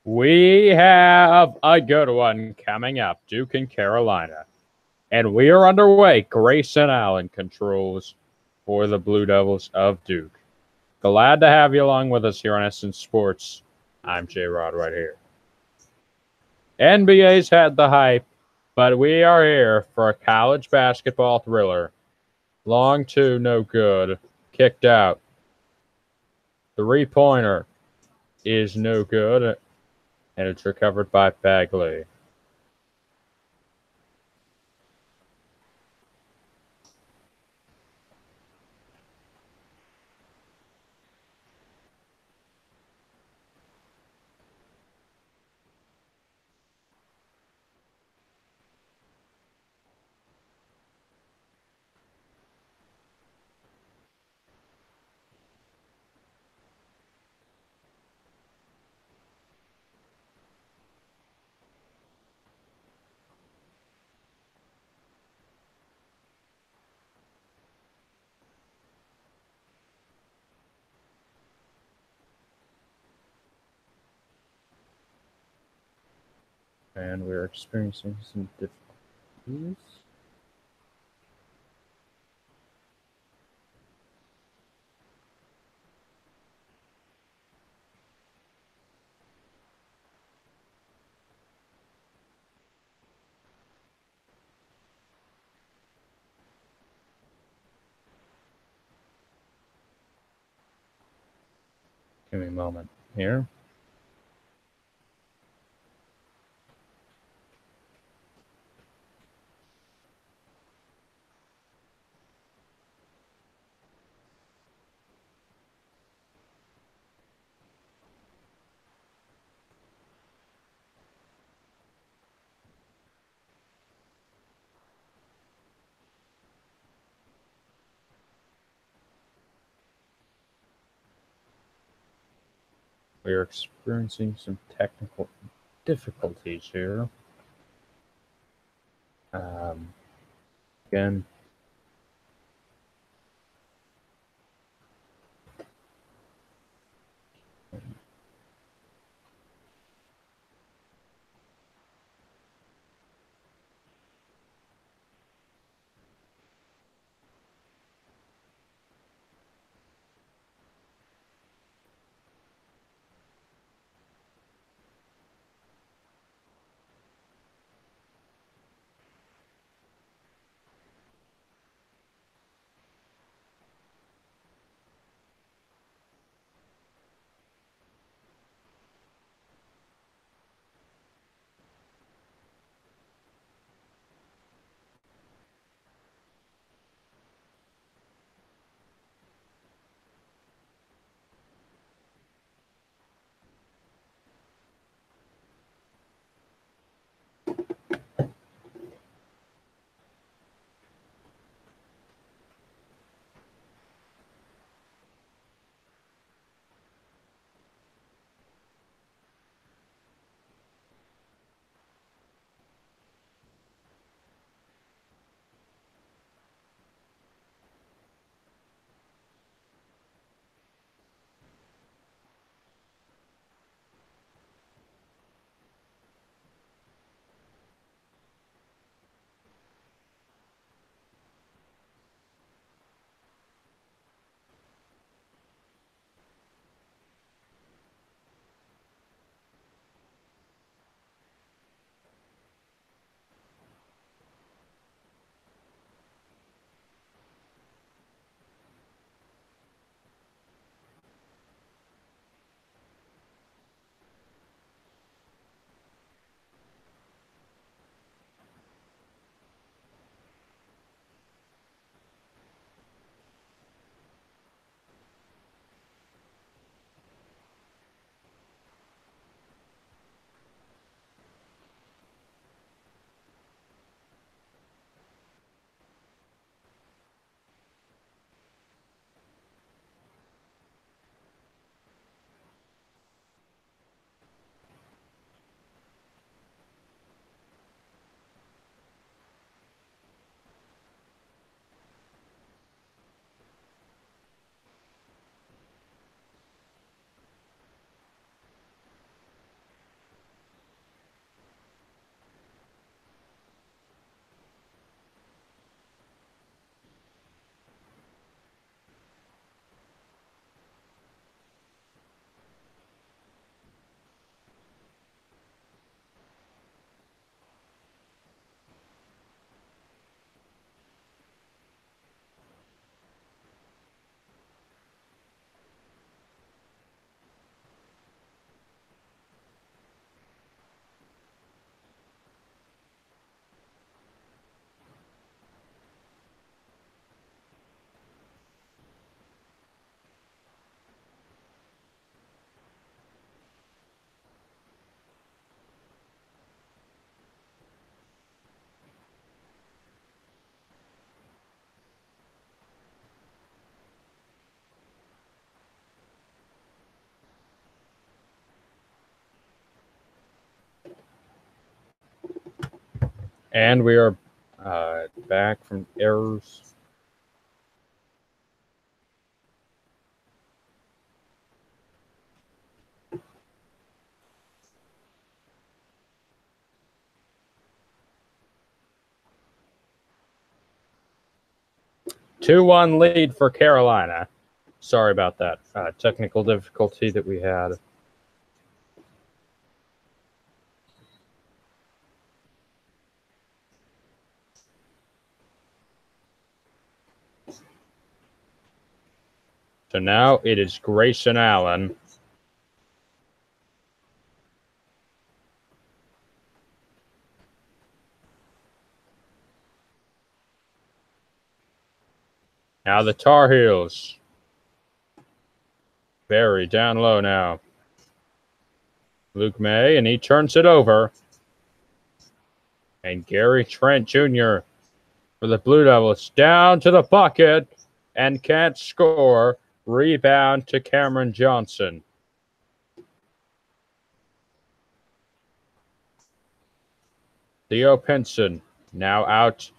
We have a good one coming up, Duke and Carolina. And we are underway. Grayson Allen controls for the Blue Devils of Duke. Glad to have you along with us here on Essence Sports. I'm J-Rod right here. NBA's had the hype, but we are here for a college basketball thriller. Long two, no good. Kicked out. Three-pointer is no good, and it's recovered by Bagley. And we're experiencing some difficulties. Give me a moment here. We are experiencing some technical difficulties here. Again, And we are back from errors. Two-one lead for Carolina. Sorry about that technical difficulty that we had. So now it is Grayson Allen. Now the Tar Heels. Very down low now. Luke May, and he turns it over. And Gary Trent Jr. for the Blue Devils down to the bucket and can't score. Rebound to Cameron Johnson. Theo Pinson now out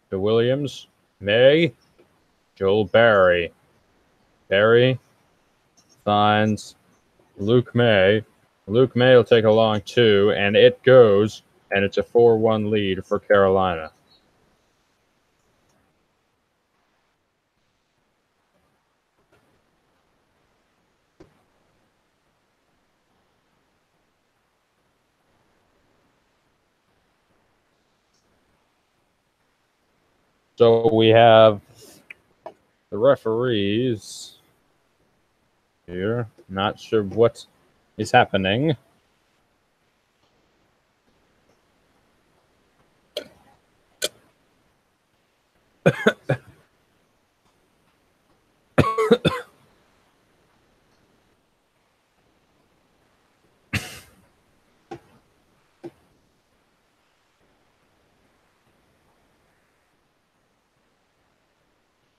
to Williams. May. Joel Barry. Barry finds Luke May. Luke May will take a long two, and it goes, and it's a 4-1 lead for Carolina. So we have the referees here. Not sure what is happening.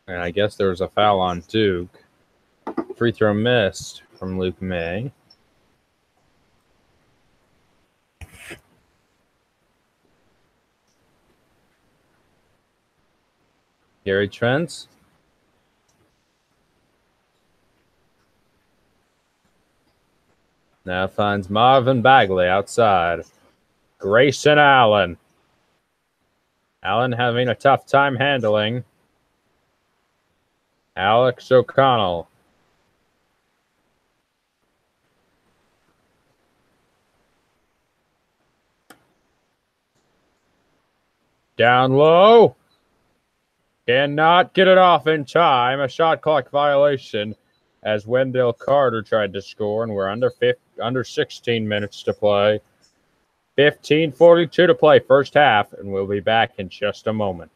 And I guess there was a foul on Duke. Free throw missed from Luke May. Gary Trent. Now finds Marvin Bagley outside. Grayson Allen. Allen having a tough time handling. Alex O'Connell. Down low. Cannot get it off in time. A shot clock violation as Wendell Carter tried to score, and we're under 16 minutes to play. 15:42 to play, first half, and we'll be back in just a moment.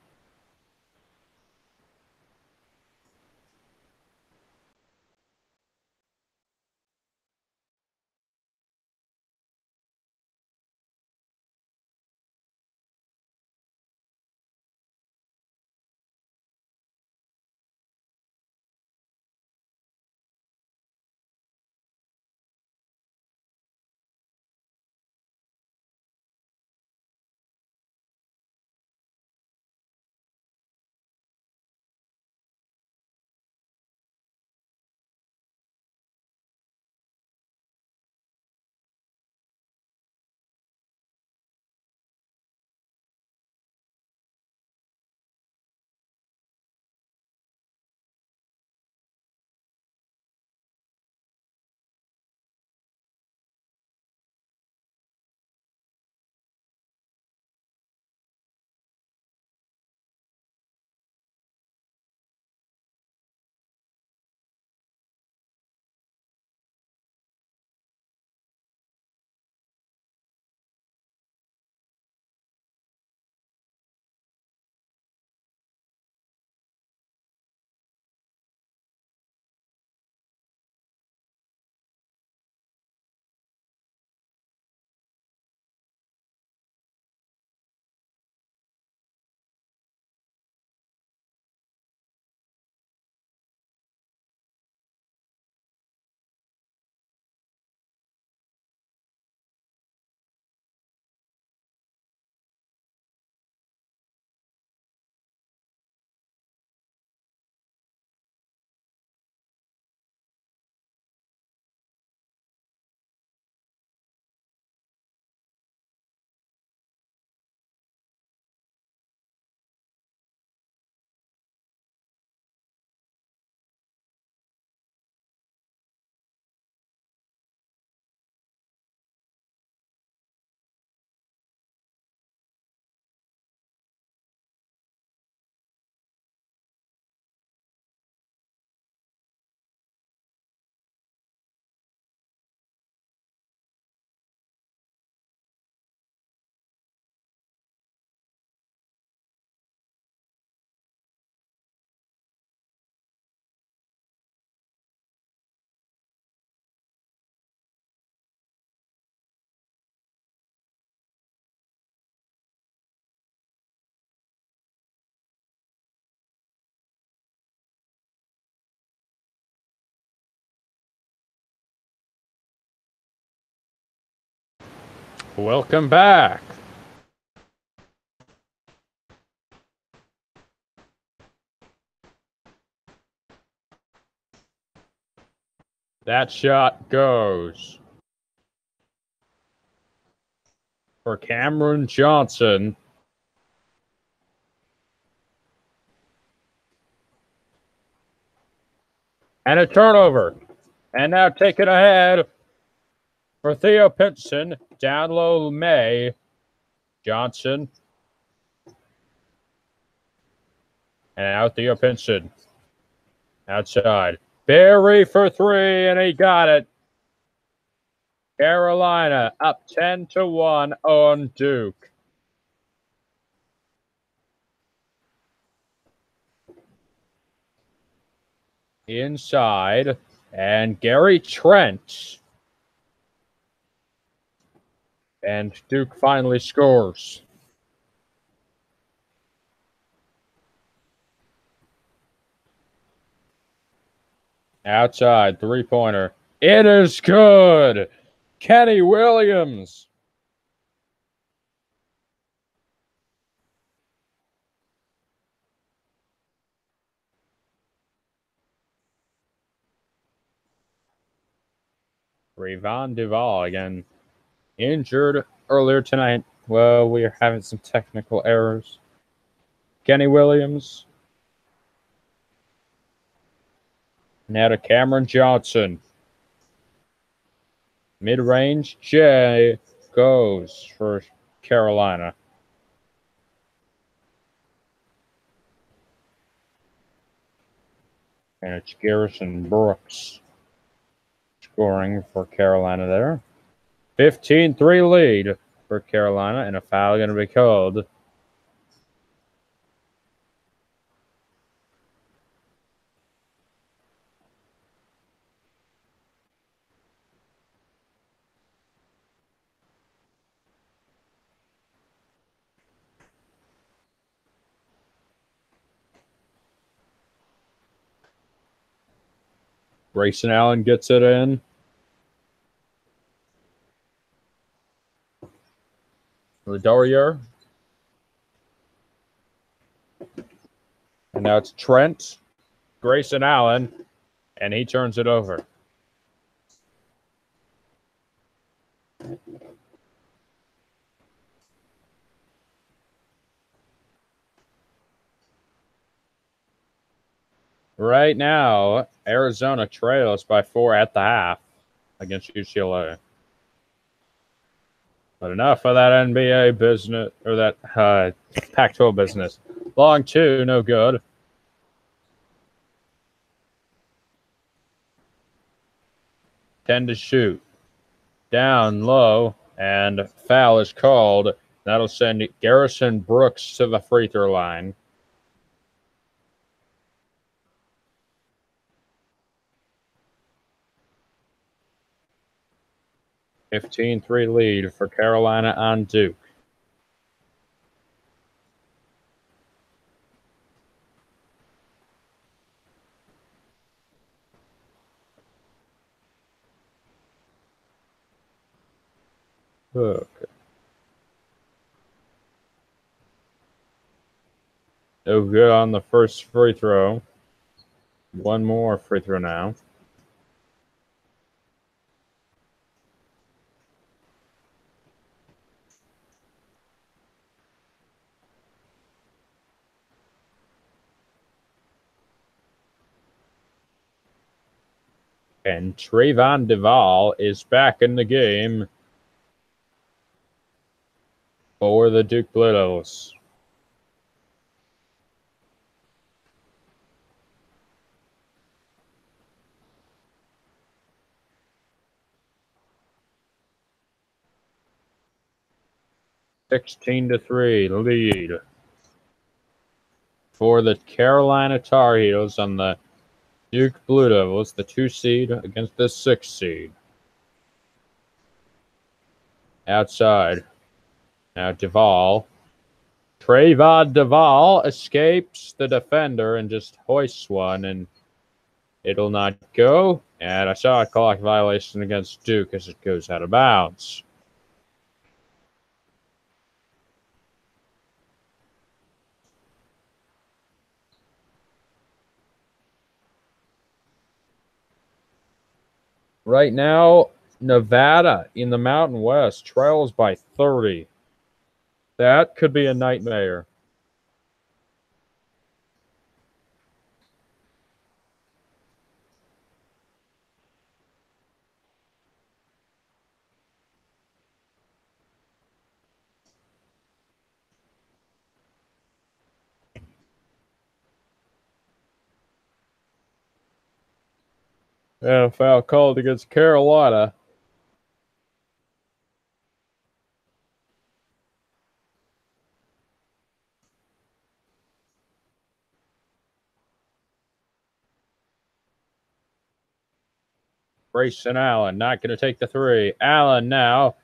Welcome back. That shot goes for Cameron Johnson. And a turnover. And now taken ahead for Theo Pinson. Down low, May. Johnson. And out Theo Pinson. Outside. Barry for three, and he got it. Carolina up 10-1 on Duke. Inside, and Gary Trent. And Duke finally scores. Outside, three-pointer. It is good. Kenny Williams. Rayvon Duval again. Injured earlier tonight. Well, we are having some technical errors. Kenny Williams. Now to Cameron Johnson. Mid-range, Jay goes for Carolina. And it's Garrison Brooks scoring for Carolina there. 15-3 lead for Carolina, and a foul going to be called. Grayson Allen gets it in. Ladorier. And now it's Trent, Grayson Allen, and he turns it over. Right now, Arizona trails by 4 at the half against UCLA. But enough of that NBA business, or that Pac-12 business. Long two, no good. Ten to shoot. Down low, and foul is called. That'll send Garrison Brooks to the free throw line. (15-3) lead for Carolina on Duke. Okay. No good on the first free throw. One more free throw now. And Trayvon Duval is back in the game for the Duke Blue Devils. (16-3) lead for the Carolina Tar Heels on the Duke Blue Devils, the 2 seed against the 6 seed. Outside. Now Duval. Trayvon Duval escapes the defender and just hoists one, and it'll not go. And a shot clock violation against Duke as it goes out of bounds. Right now, Nevada in the Mountain West trails by 30. That could be a nightmare. And a foul called against Carolina. Grayson Allen not going to take the three. Allen now.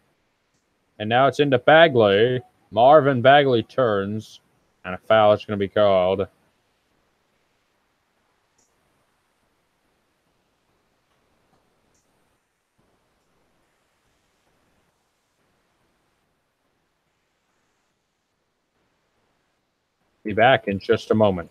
And now it's into Bagley. Marvin Bagley turns. And a foul is going to be called. Be back in just a moment.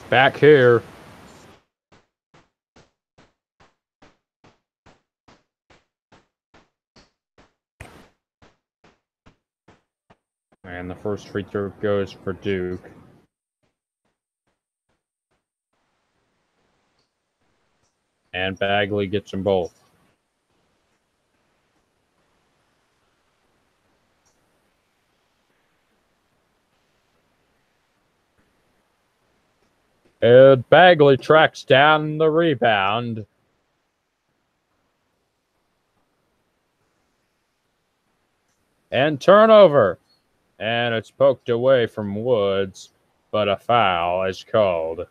Back here. And the first free throw goes for Duke. And Bagley gets them both. And Bagley tracks down the rebound. And turnover. And it's poked away from Woods, but a foul is called.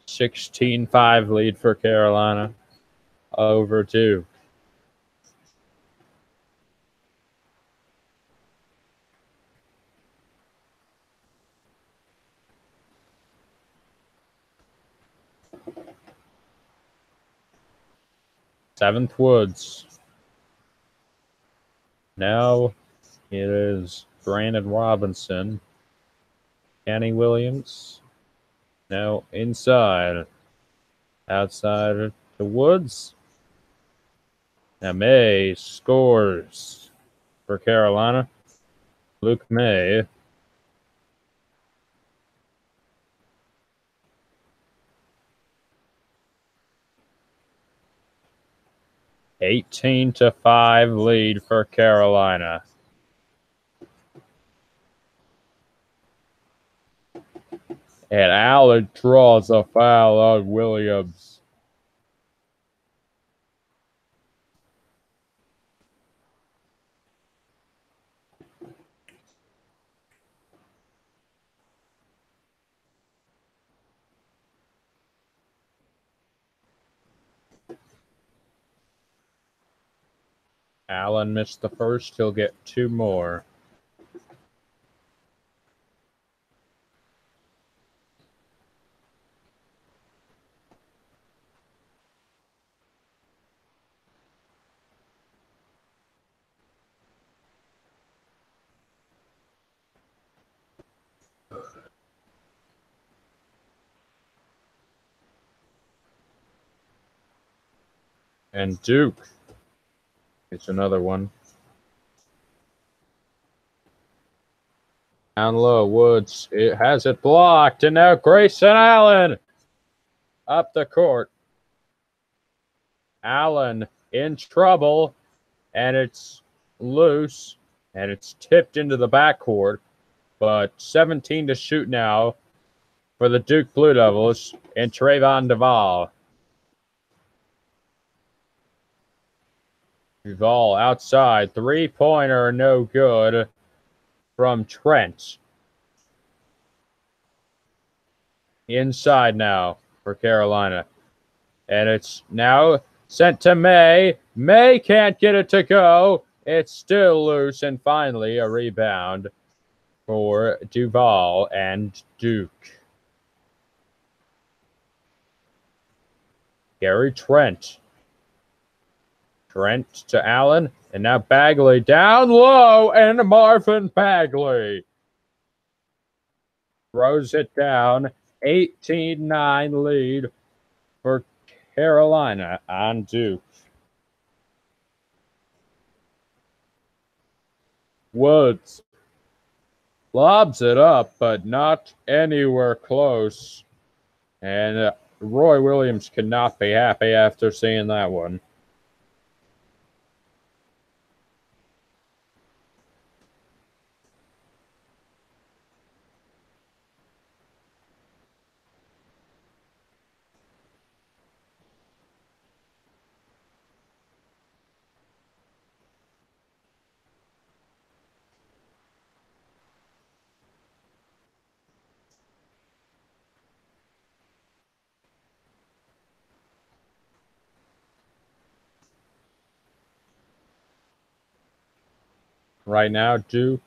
(16-5) lead for Carolina over Duke. Seventh, Woods. Now it is Brandon Robinson. Kenny Williams. Now inside. Outside to Woods. Now May scores for Carolina. Luke May. (18-5) lead for Carolina. And Allen draws a foul on Williams. Allen missed the first. He'll get two more. And Duke gets another one. Down low, Woods. It has it blocked, and now Grayson Allen up the court. Allen in trouble, and it's loose, and it's tipped into the backcourt. But 17 to shoot now for the Duke Blue Devils and Trayvon Duval. Duval outside. Three-pointer, no good from Trent. Inside now for Carolina. And it's now sent to May. May can't get it to go. It's still loose. And finally, a rebound for Duval and Duke. Gary Trent. Trent to Allen. And now Bagley down low. And Marvin Bagley throws it down. 18-9 lead for Carolina on Duke. Woods lobs it up, but not anywhere close. And Roy Williams cannot be happy after seeing that one. Right now, Duke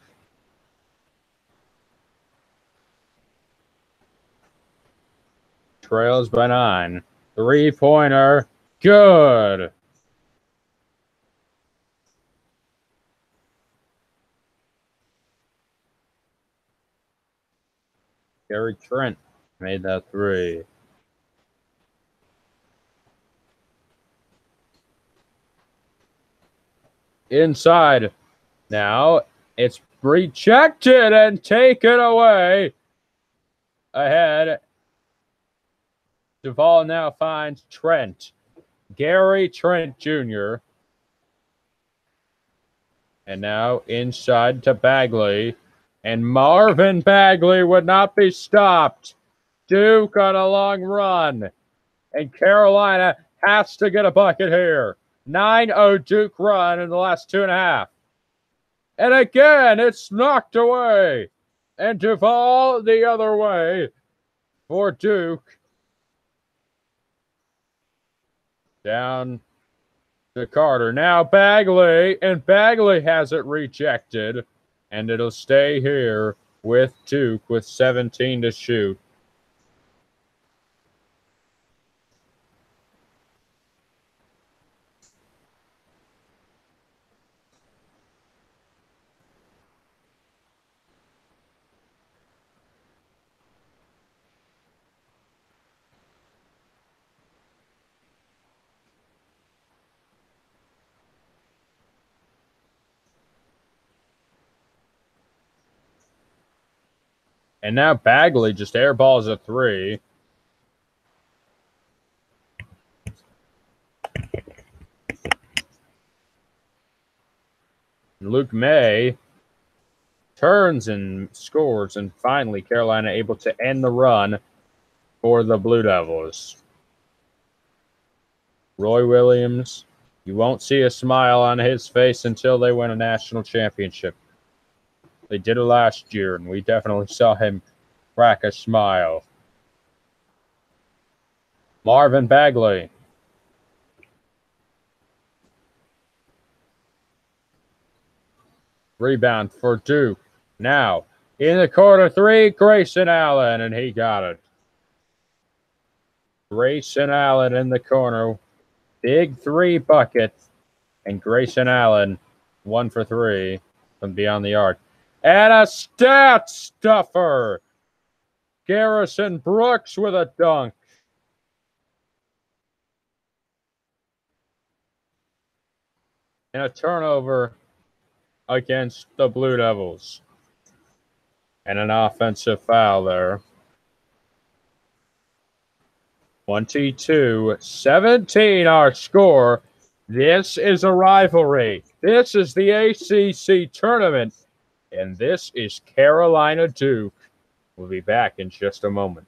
trails by 9. Three-pointer, good. Gary Trent made that three. Inside. Now it's rejected and taken away. Ahead. Duvall now finds Trent. Gary Trent Jr. And now inside to Bagley. And Marvin Bagley would not be stopped. Duke on a long run. And Carolina has to get a bucket here. 9-0 Duke run in the last 2.5. And again, it's knocked away. And Duvall the other way for Duke. Down to Carter. Now Bagley, and Bagley has it rejected. And it'll stay here with Duke with 17 to shoot. And now Bagley just airballs a three. Luke May turns and scores, and finally Carolina able to end the run for the Blue Devils. Roy Williams, you won't see a smile on his face until they win a national championship. They did it last year, and we definitely saw him crack a smile. Marvin Bagley. Rebound for Duke. Now, in the corner three, Grayson Allen, and he got it. Grayson Allen in the corner. Big three bucket. And Grayson Allen, 1 for 3 from beyond the arc. And a stat stuffer. Garrison Brooks with a dunk. And a turnover against the Blue Devils. And an offensive foul there. 22-17 our score. This is a rivalry. This is the ACC tournament. And this is Carolina Duke. We'll be back in just a moment.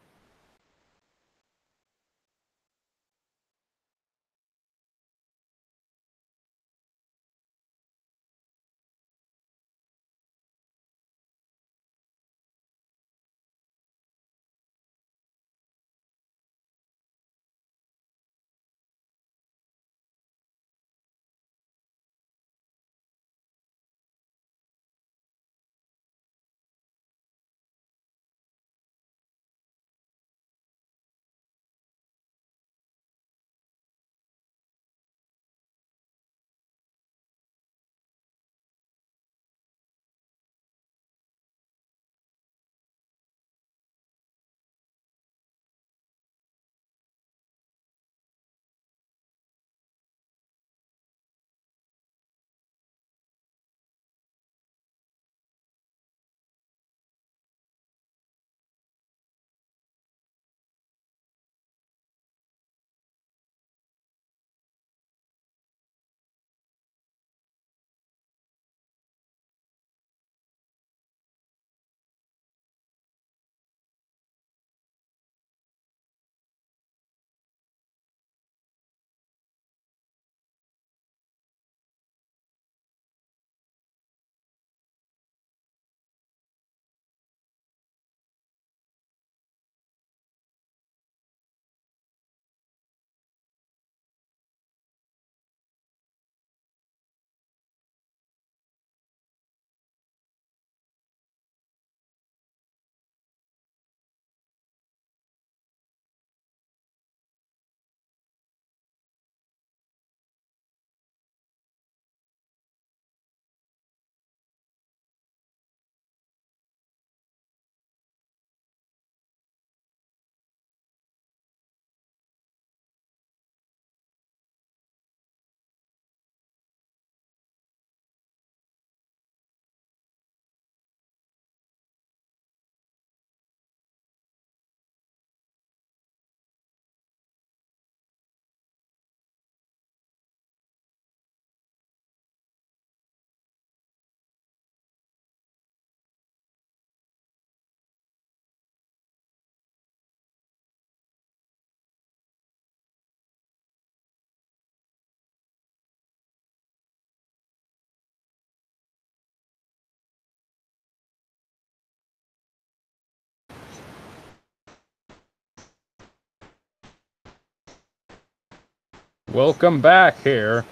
Welcome back here.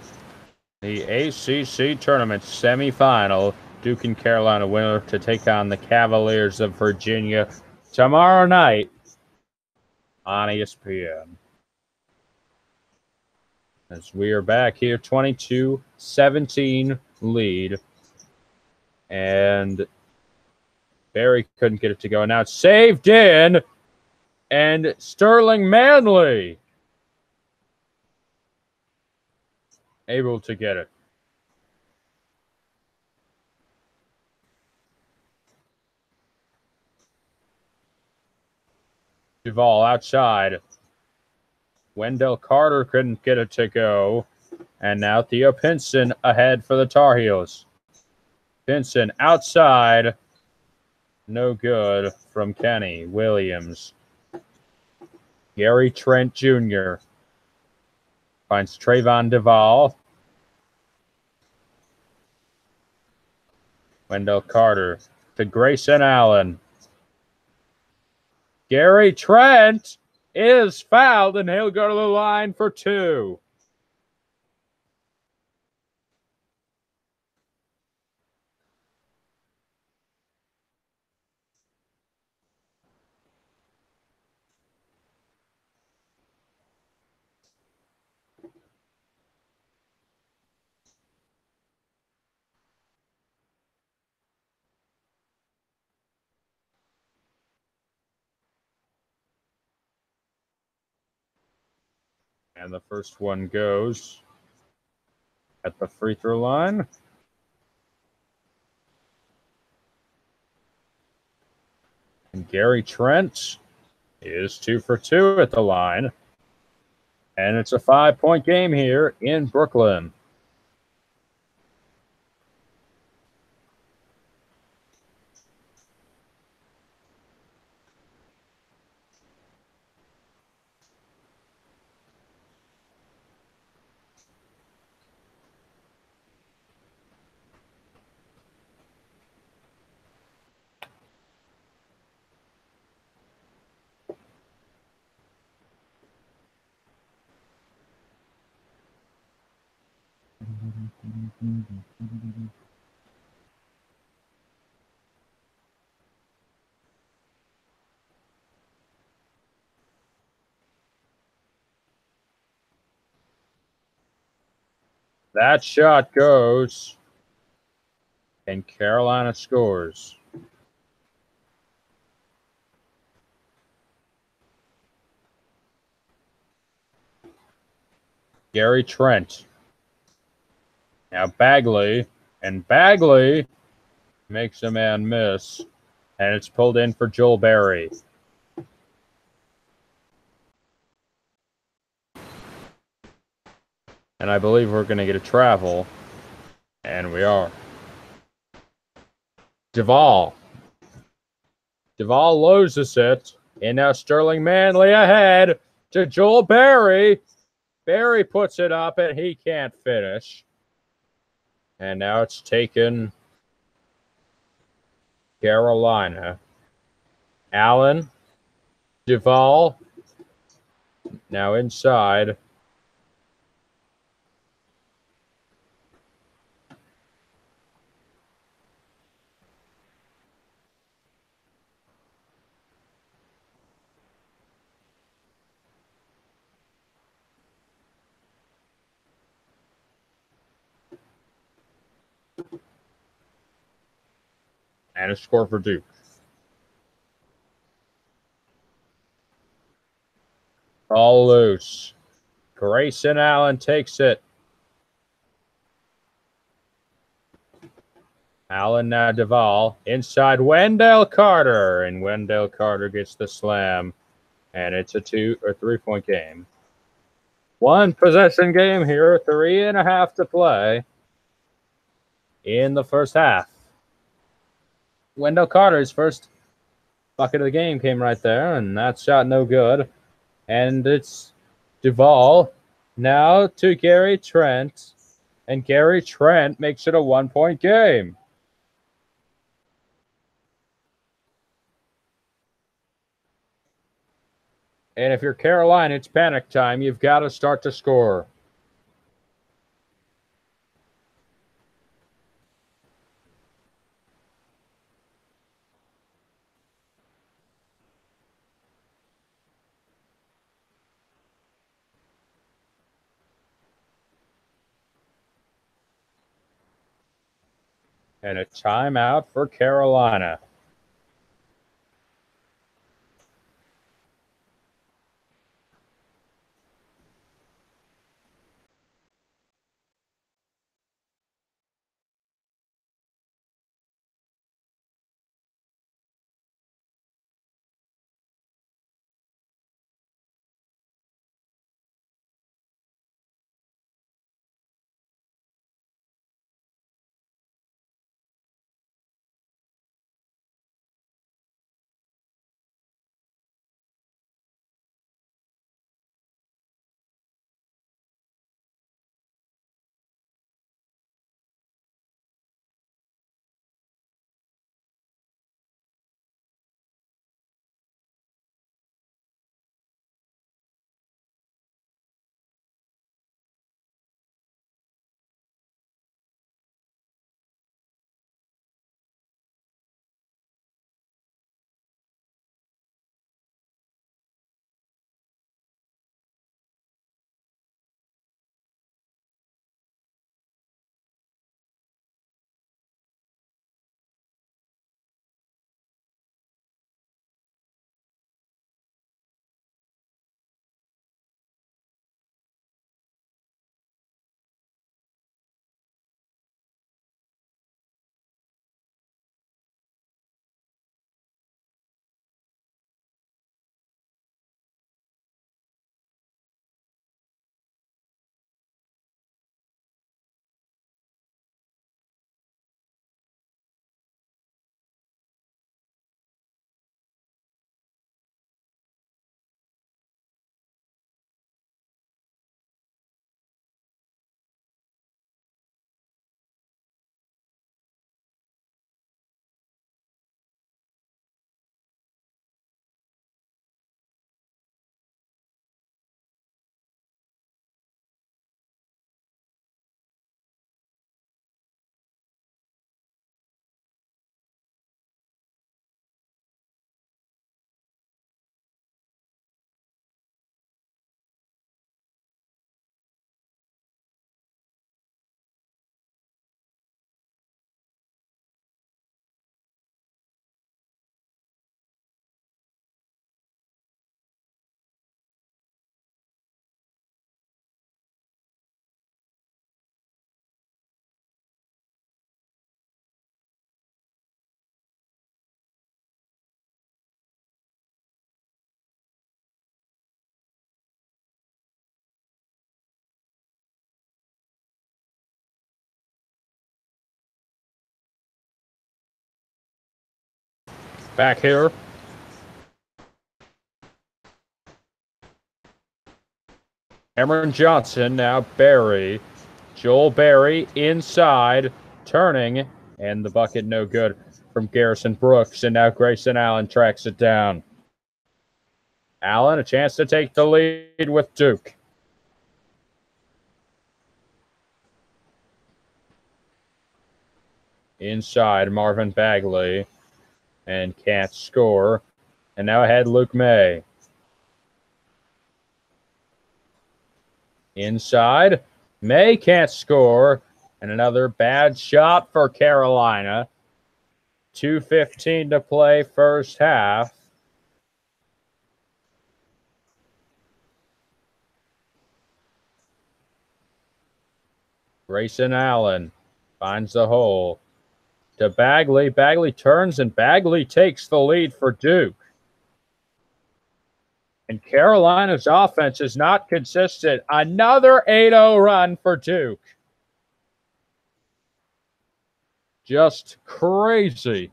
The ACC tournament semifinal. Duke and Carolina winner to take on the Cavaliers of Virginia tomorrow night on ESPN. As we are back here, 22-17 lead. And Barry couldn't get it to go. Now it's saved in. And Sterling Manley able to get it. Duvall outside. Wendell Carter couldn't get it to go. And now Theo Pinson ahead for the Tar Heels. Pinson outside. No good from Kenny Williams. Gary Trent Jr. finds Trayvon Duvall. Wendell Carter to Grayson Allen. Gary Trent is fouled, and he'll go to the line for two. And the first one goes at the free throw line. And Gary Trent is 2 for 2 at the line. And it's a 5-point game here in Brooklyn. That shot goes, and Carolina scores. Gary Trent. Now Bagley, and Bagley makes a man miss, and it's pulled in for Joel Berry. And I believe we're going to get a travel, and we are. Duvall. Duvall loses it, and now Sterling Manley ahead to Joel Berry. Berry puts it up, and he can't finish. And now it's taken Carolina. Allen, Duvall, now inside. And a score for Duke. All loose. Grayson Allen takes it. Allen now Duvall. Inside Wendell Carter. And Wendell Carter gets the slam. And it's a 2 or 3 point game. One possession game here. 3.5 to play in the first half. Wendell Carter's first bucket of the game came right there, and that shot no good. And it's Duvall now to Gary Trent, and Gary Trent makes it a 1 point game. And if you're Carolina, it's panic time. You've got to start to score. And a timeout for Carolina. Back here. Cameron Johnson, now Barry. Joel Barry inside, turning, and the bucket no good from Garrison Brooks. And now Grayson Allen tracks it down. Allen, a chance to take the lead with Duke. Inside, Marvin Bagley, and can't score. And now ahead, Luke May. Inside, May can't score. And another bad shot for Carolina. 2:15 to play first half. Grayson Allen finds the hole to Bagley. Bagley turns, and Bagley takes the lead for Duke. And Carolina's offense is not consistent. Another 8-0 run for Duke. Just crazy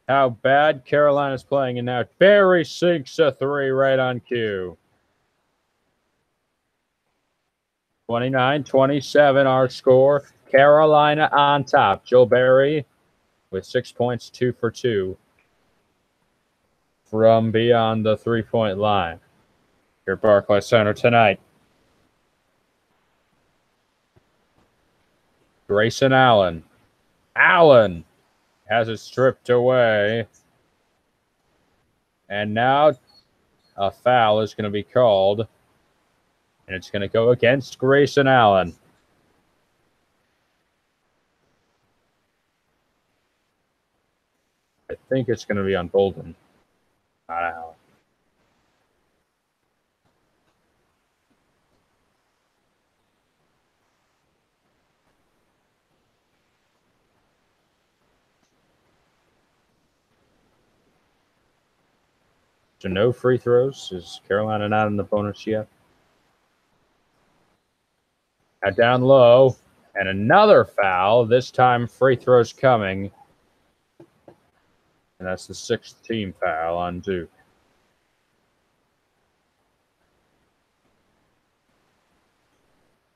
how bad Carolina's playing. And now Barry sinks a three right on cue. 29-27 our score. Carolina on top. Joe Barry with 6 points, 2 for 2 from beyond the three-point line here at Barclays Center tonight. Grayson Allen. Allen has it stripped away. And now a foul is going to be called. And it's going to go against Grayson Allen. think it's going to be on Bolden. Not Allen. So no free throws. Is Carolina not in the bonus yet? Down low. And another foul. This time free throws coming. And that's the 6th team foul on Duke.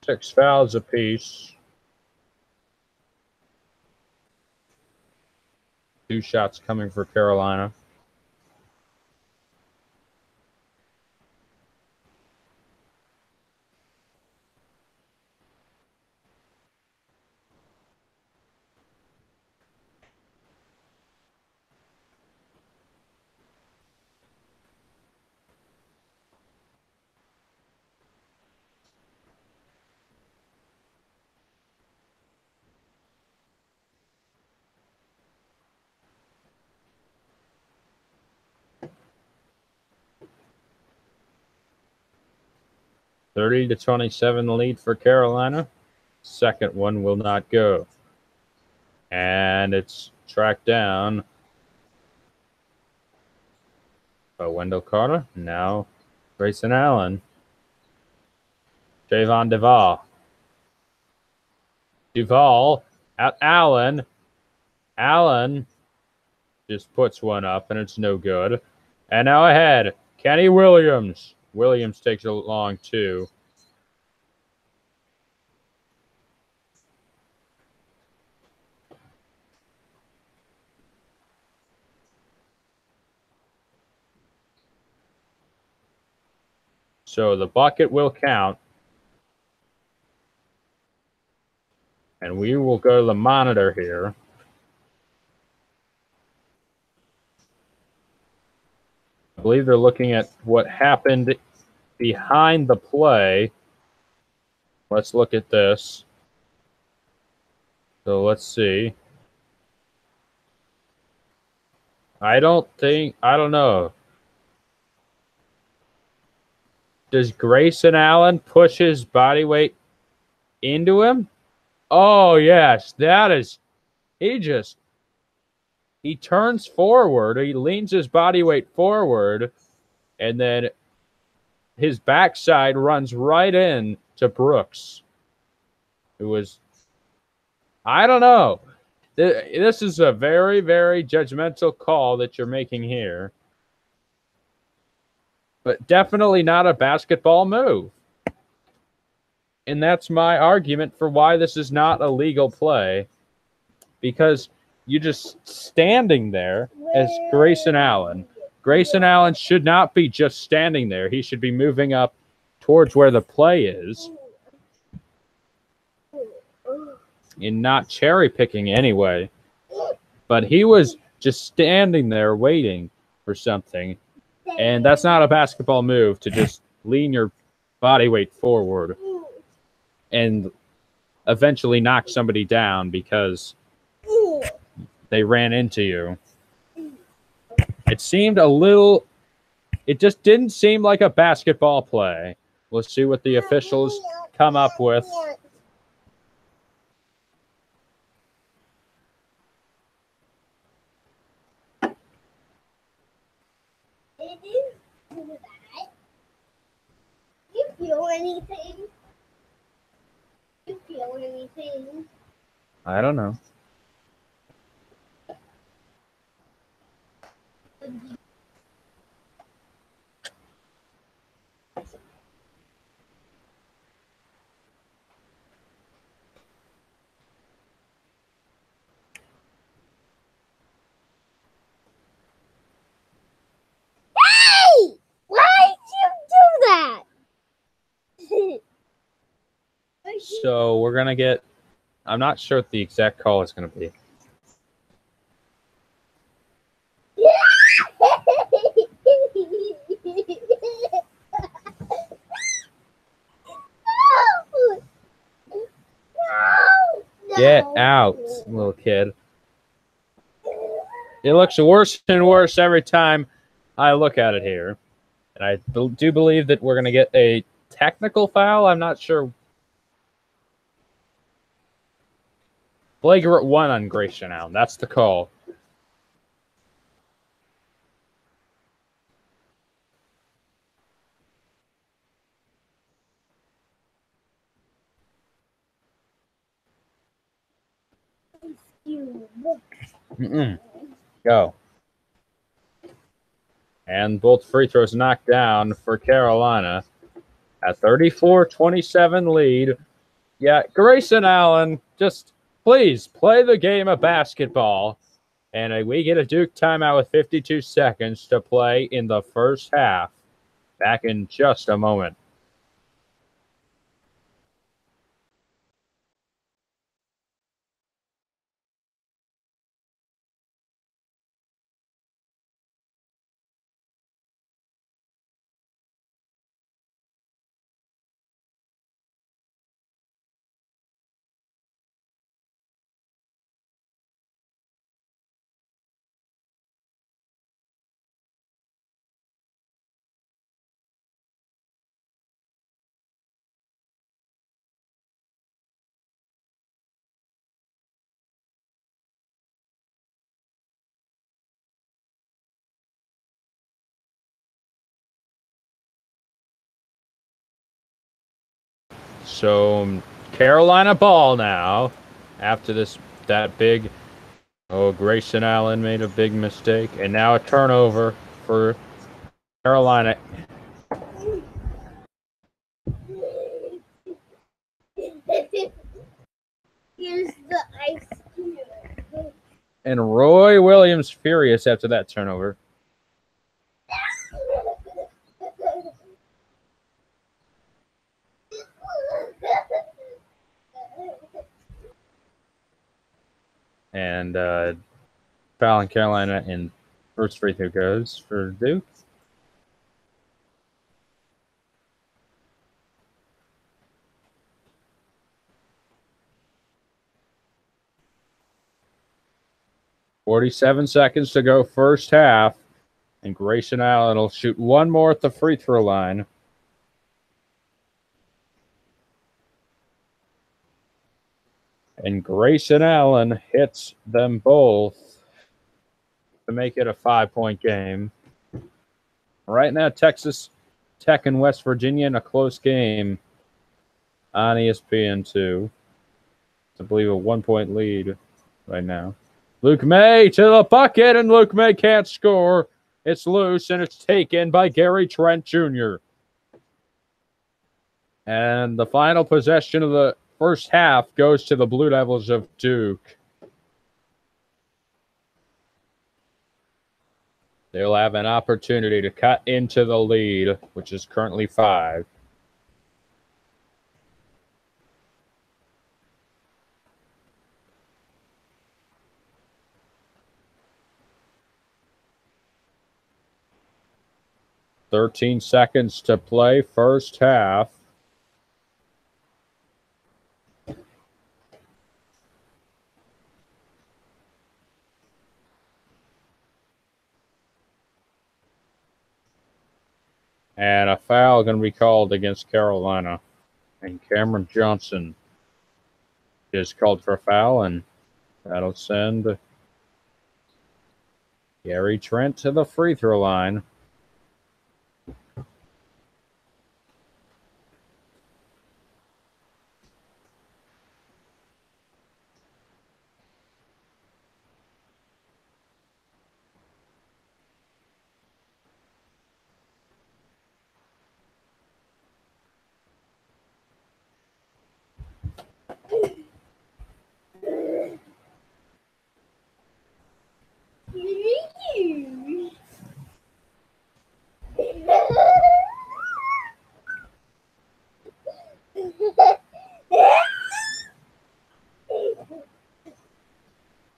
Six fouls apiece. 2 shots coming for Carolina. (30-27) lead for Carolina. Second one will not go. And it's tracked down by Wendell Carter. Now Grayson Allen. Javon Duvall. Duvall at Allen. Allen just puts one up, and it's no good. And now ahead, Kenny Williams. Williams takes it long, too. So the bucket will count. And we will go to the monitor here. I believe they're looking at what happened behind the play. Let's look at this. So let's see. I don't know. Does Grayson Allen push his body weight into him? Oh, yes. That is, he turns forward. He leans his body weight forward, and then his backside runs right in to Brooks. It was, I don't know. This is a very, very judgmental call that you're making here. But definitely not a basketball move. And that's my argument for why this is not a legal play. Because you're just standing there as Grayson Allen. Grayson Allen should not be just standing there. He should be moving up towards where the play is. And not cherry picking anyway. But he was just standing there waiting for something. And that's not a basketball move to just lean your body weight forward and eventually knock somebody down because they ran into you. It just didn't seem like a basketball play. We'll see what the officials come up with. Anything? I don't know. Hey! Why did you do that? So we're going to get, I'm not sure what the exact call is going to be. Get out, little kid. It looks worse and worse every time I look at it here. And I do believe that we're going to get a technical foul. I'm not sure. Flagrant 1 on Grayson Allen. That's the call. Go. And both free throws knocked down for Carolina. A 34-27 lead. Yeah, Grayson Allen, just please play the game of basketball. And we get a Duke timeout with 52 seconds to play in the first half. Back in just a moment. So Carolina ball now after that big. Oh, Grayson Allen made a big mistake, and now a turnover for Carolina. Here's the ice cube. And Roy Williams furious after that turnover. And fouling Carolina in first free throw goes for Duke. .47 seconds to go first half. And Grayson Allen will shoot one more at the free throw line. And Grayson Allen hits them both to make it a 5-point game. Right now, Texas Tech and West Virginia in a close game on ESPN2. I believe a 1-point lead right now. Luke May to the bucket, and Luke May can't score. It's loose, and it's taken by Gary Trent Jr. And the final possession of the first half goes to the Blue Devils of Duke. They'll have an opportunity to cut into the lead, which is currently 5. .13 seconds to play first half. And a foul going to be called against Carolina. And Cameron Johnson is called for a foul, and that'll send Gary Trent to the free throw line.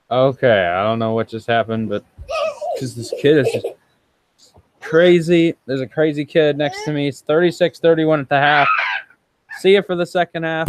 Okay, I don't know what just happened, but because this kid is just crazy. There's a crazy kid next to me. It's 36-31 at the half. See you for the second half.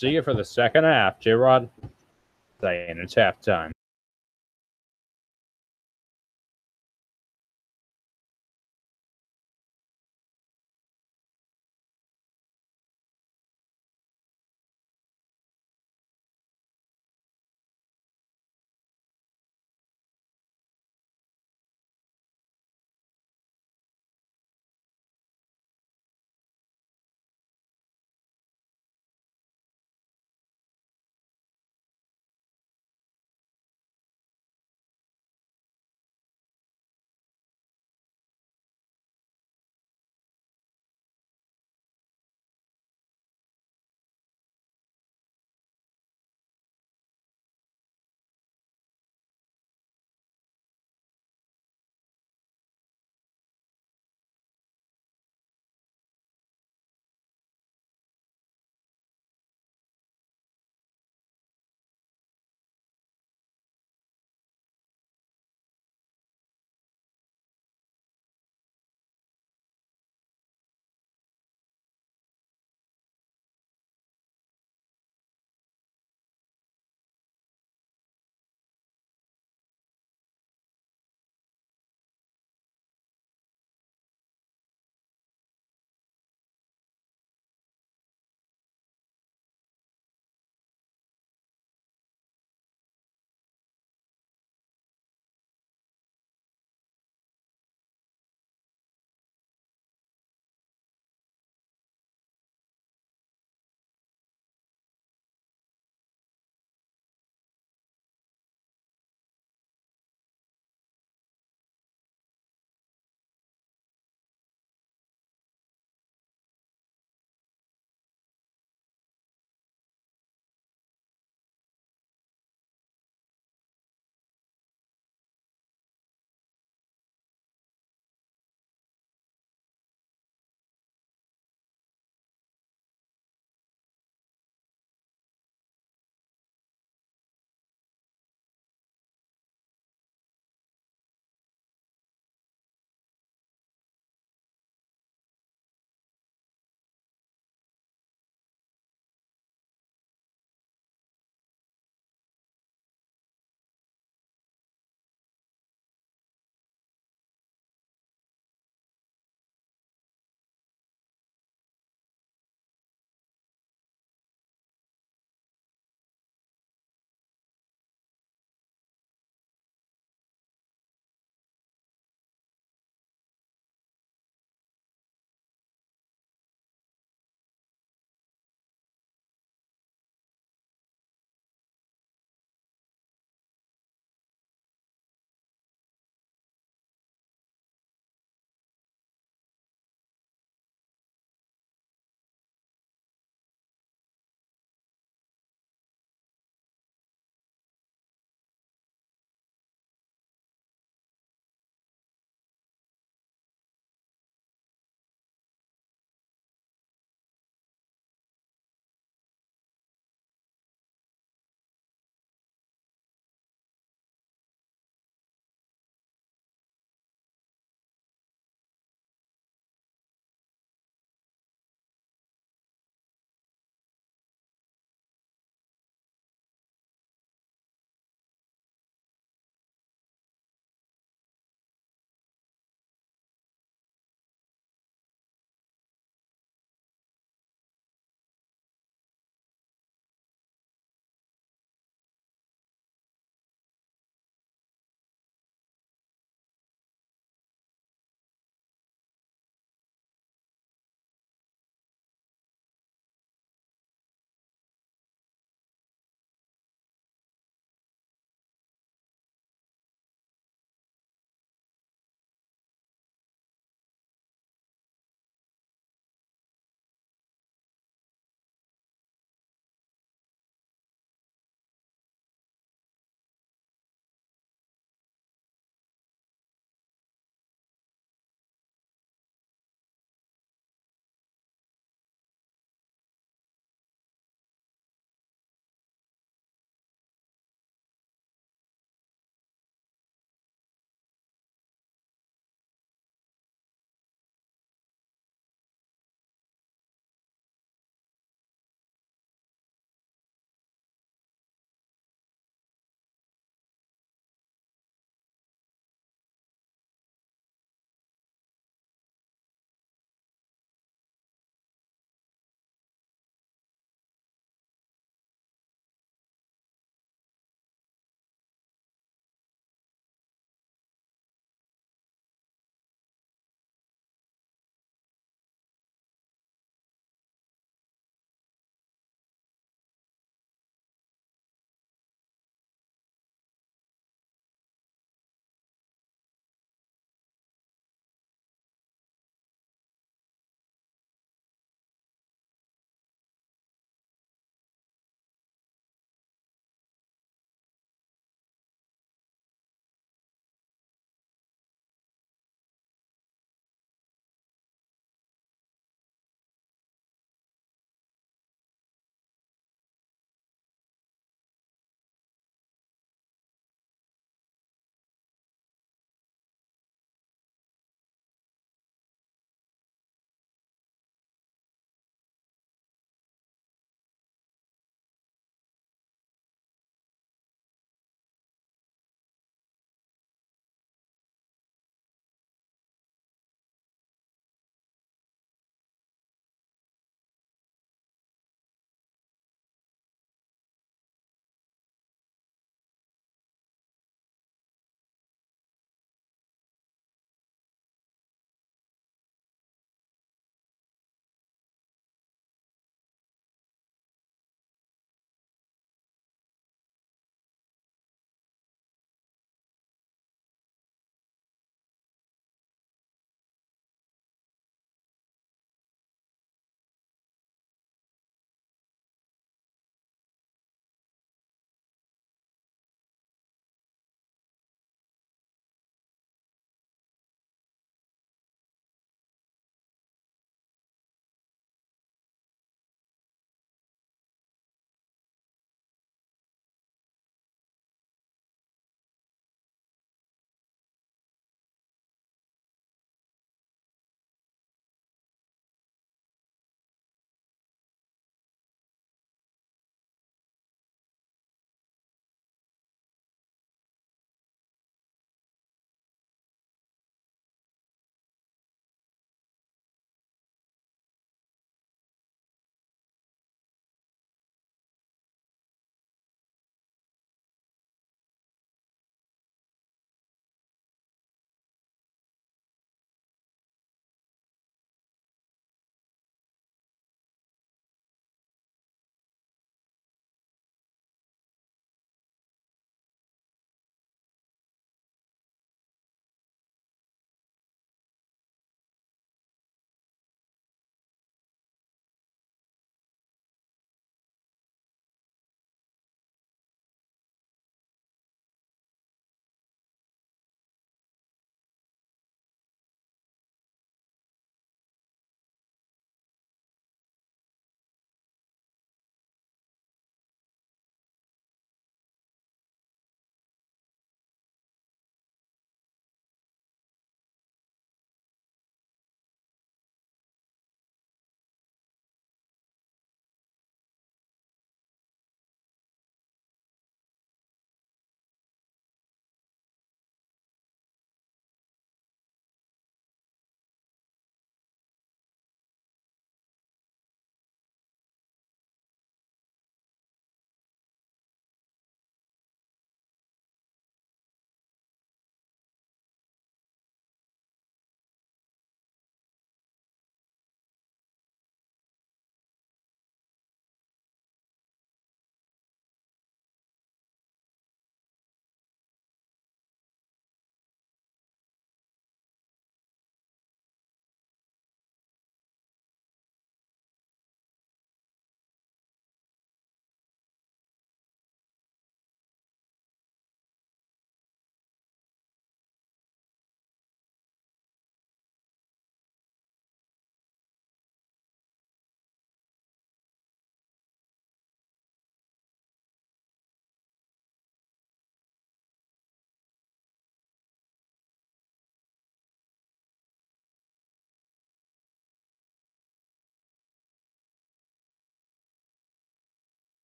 See you for the second half, J-Rod. Saying it's halftime.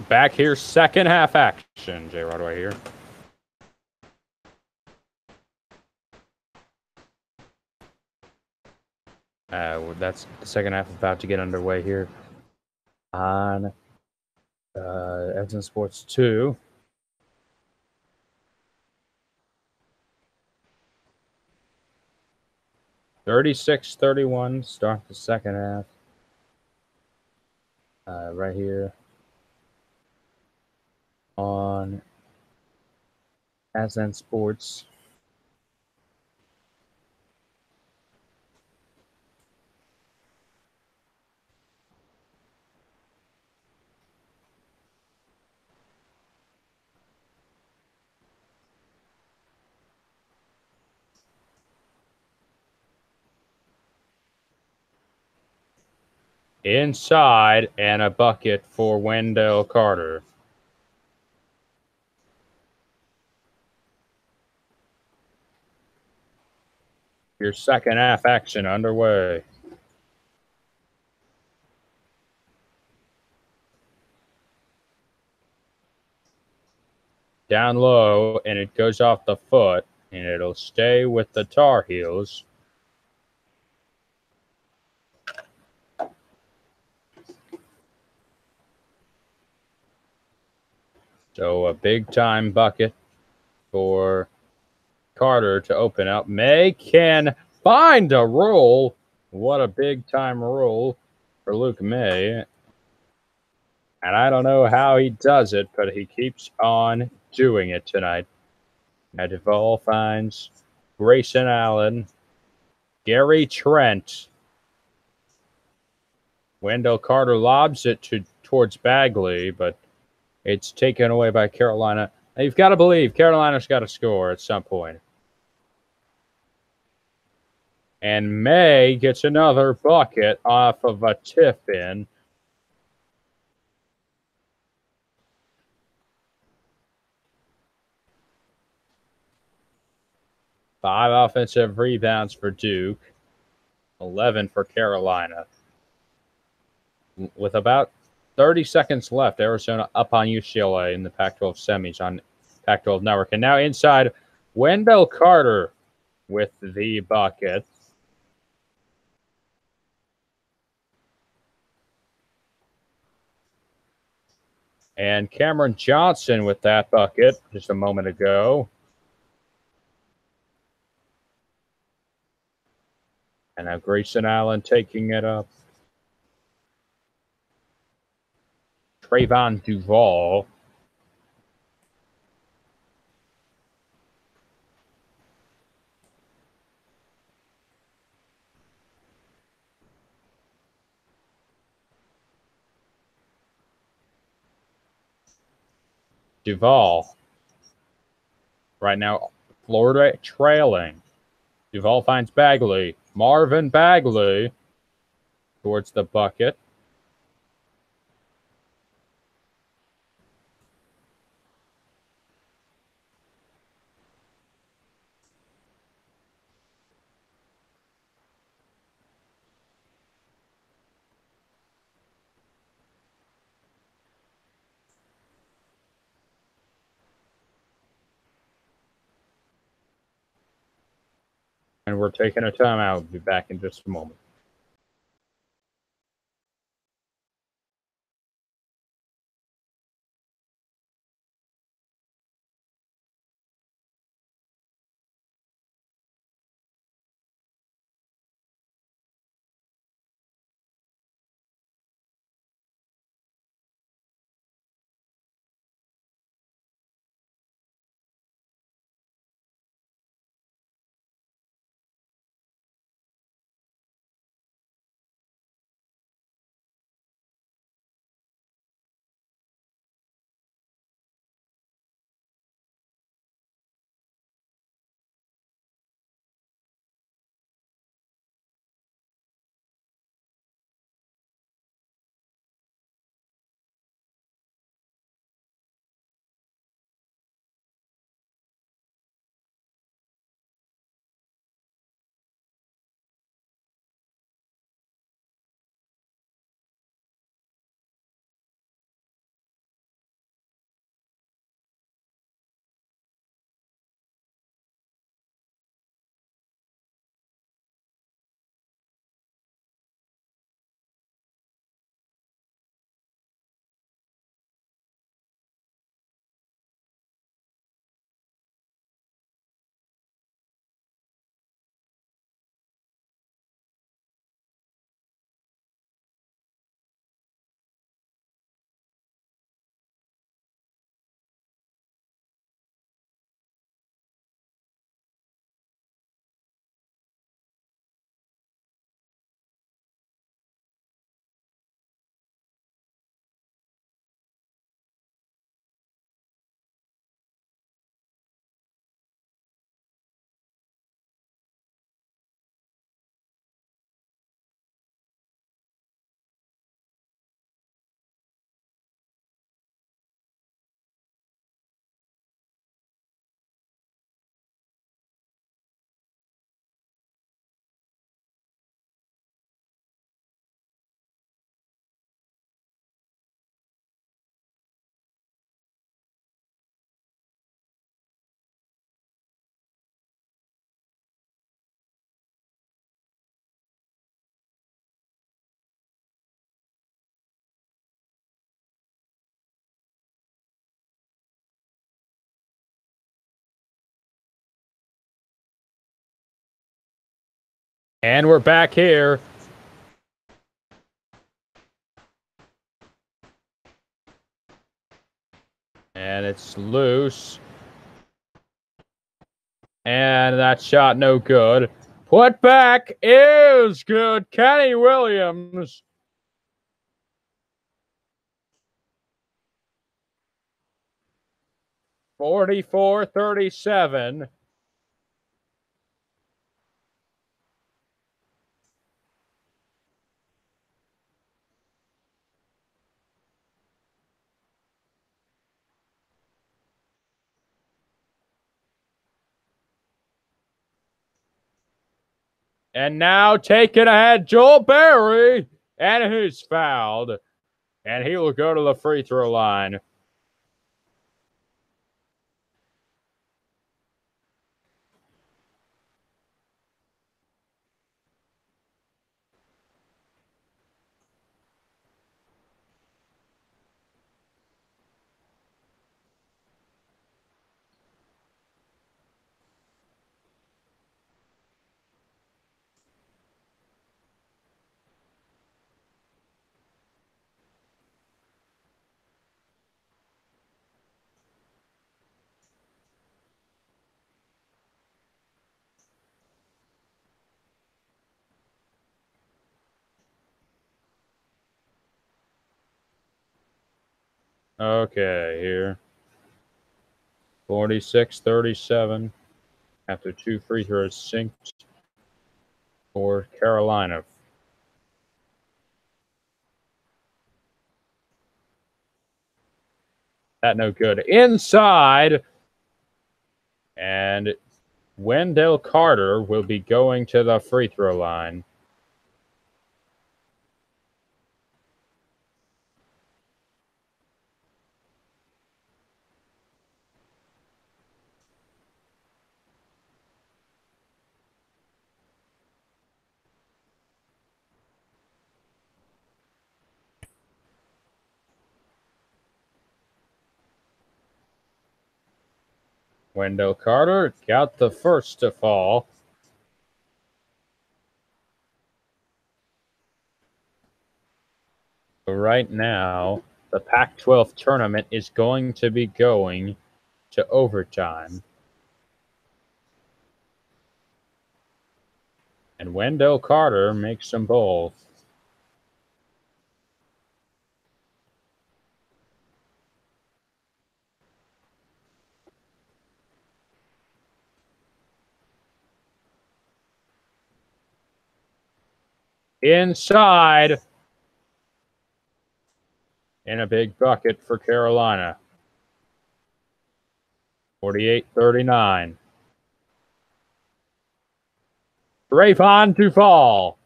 back here, second half action. J-Rod right here. That's the second half about to get underway here on Evanston Sports 2. (36-31) start the second half. Right here on Evanston Sports. Inside, and a bucket for Wendell Carter. Your second half action underway. Down low, and it goes off the foot, and it'll stay with the Tar Heels. So a big-time bucket for Carter to open up. May can find a roll. What a big-time roll for Luke May. And I don't know how he does it, but he keeps on doing it tonight. Now Duvall finds Grayson Allen, Gary Trent. Wendell Carter lobs it towards Bagley, but it's taken away by Carolina. Now you've got to believe Carolina's got to score at some point. And May gets another bucket off of a tip-in. Five offensive rebounds for Duke, 11 for Carolina. With about 30 seconds left, Arizona up on UCLA in the Pac-12 semis on Pac-12 Network. And now inside, Wendell Carter with the bucket. And Cameron Johnson with that bucket just a moment ago. And now Grayson Allen taking it up. Trayvon Duvall. Duvall. Right now, Florida trailing. Duvall finds Bagley. Marvin Bagley towards the bucket. And we're taking a timeout. We'll be back in just a moment. And we're back here. And it's loose. And that shot no good. Put back is good. Kenny Williams. (44-37). And now taking ahead, Joel Berry. And he's fouled. And he will go to the free throw line. Okay, here. 46-37. After two free throws synced for Carolina. That no good. Inside. And Wendell Carter will be going to the free throw line. Wendell Carter got the first to fall. Right now, the Pac-12 tournament is going to be going to overtime. And Wendell Carter makes them both. Inside. And a big bucket for Carolina. 48-39. Trayvon Duval.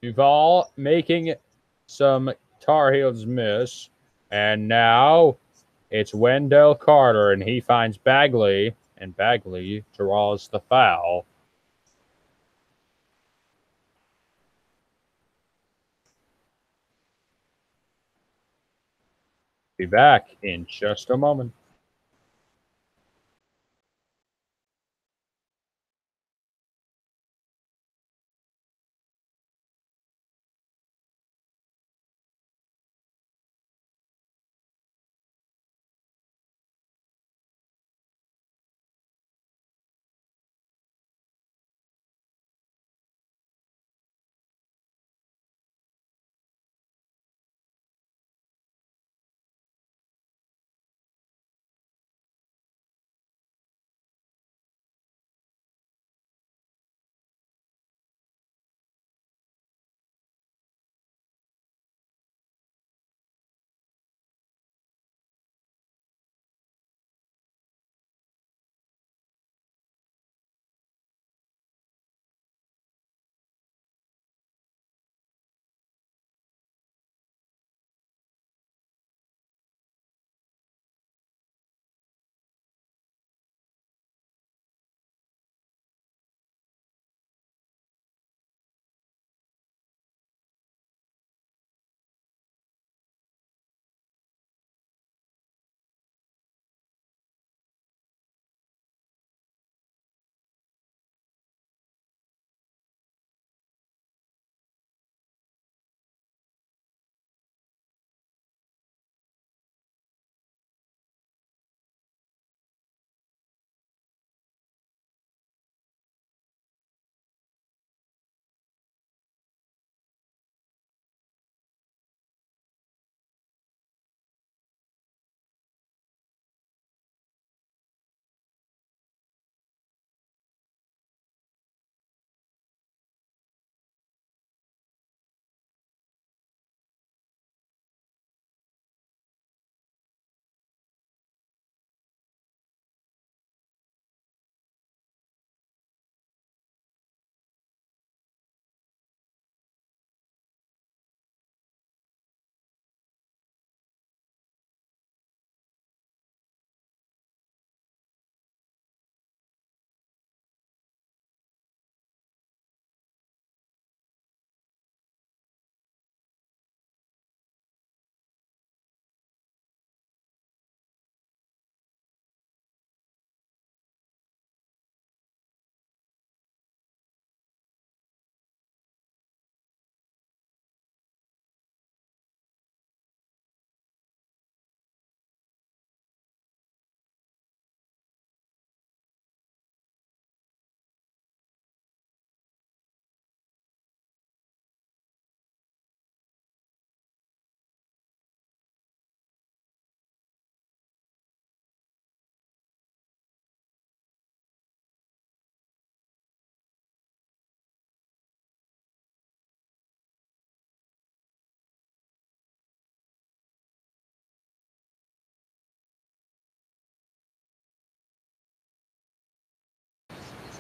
Duval making some Tar Heels miss. And now it's Wendell Carter, and he finds Bagley, and Bagley draws the foul. Be back in just a moment.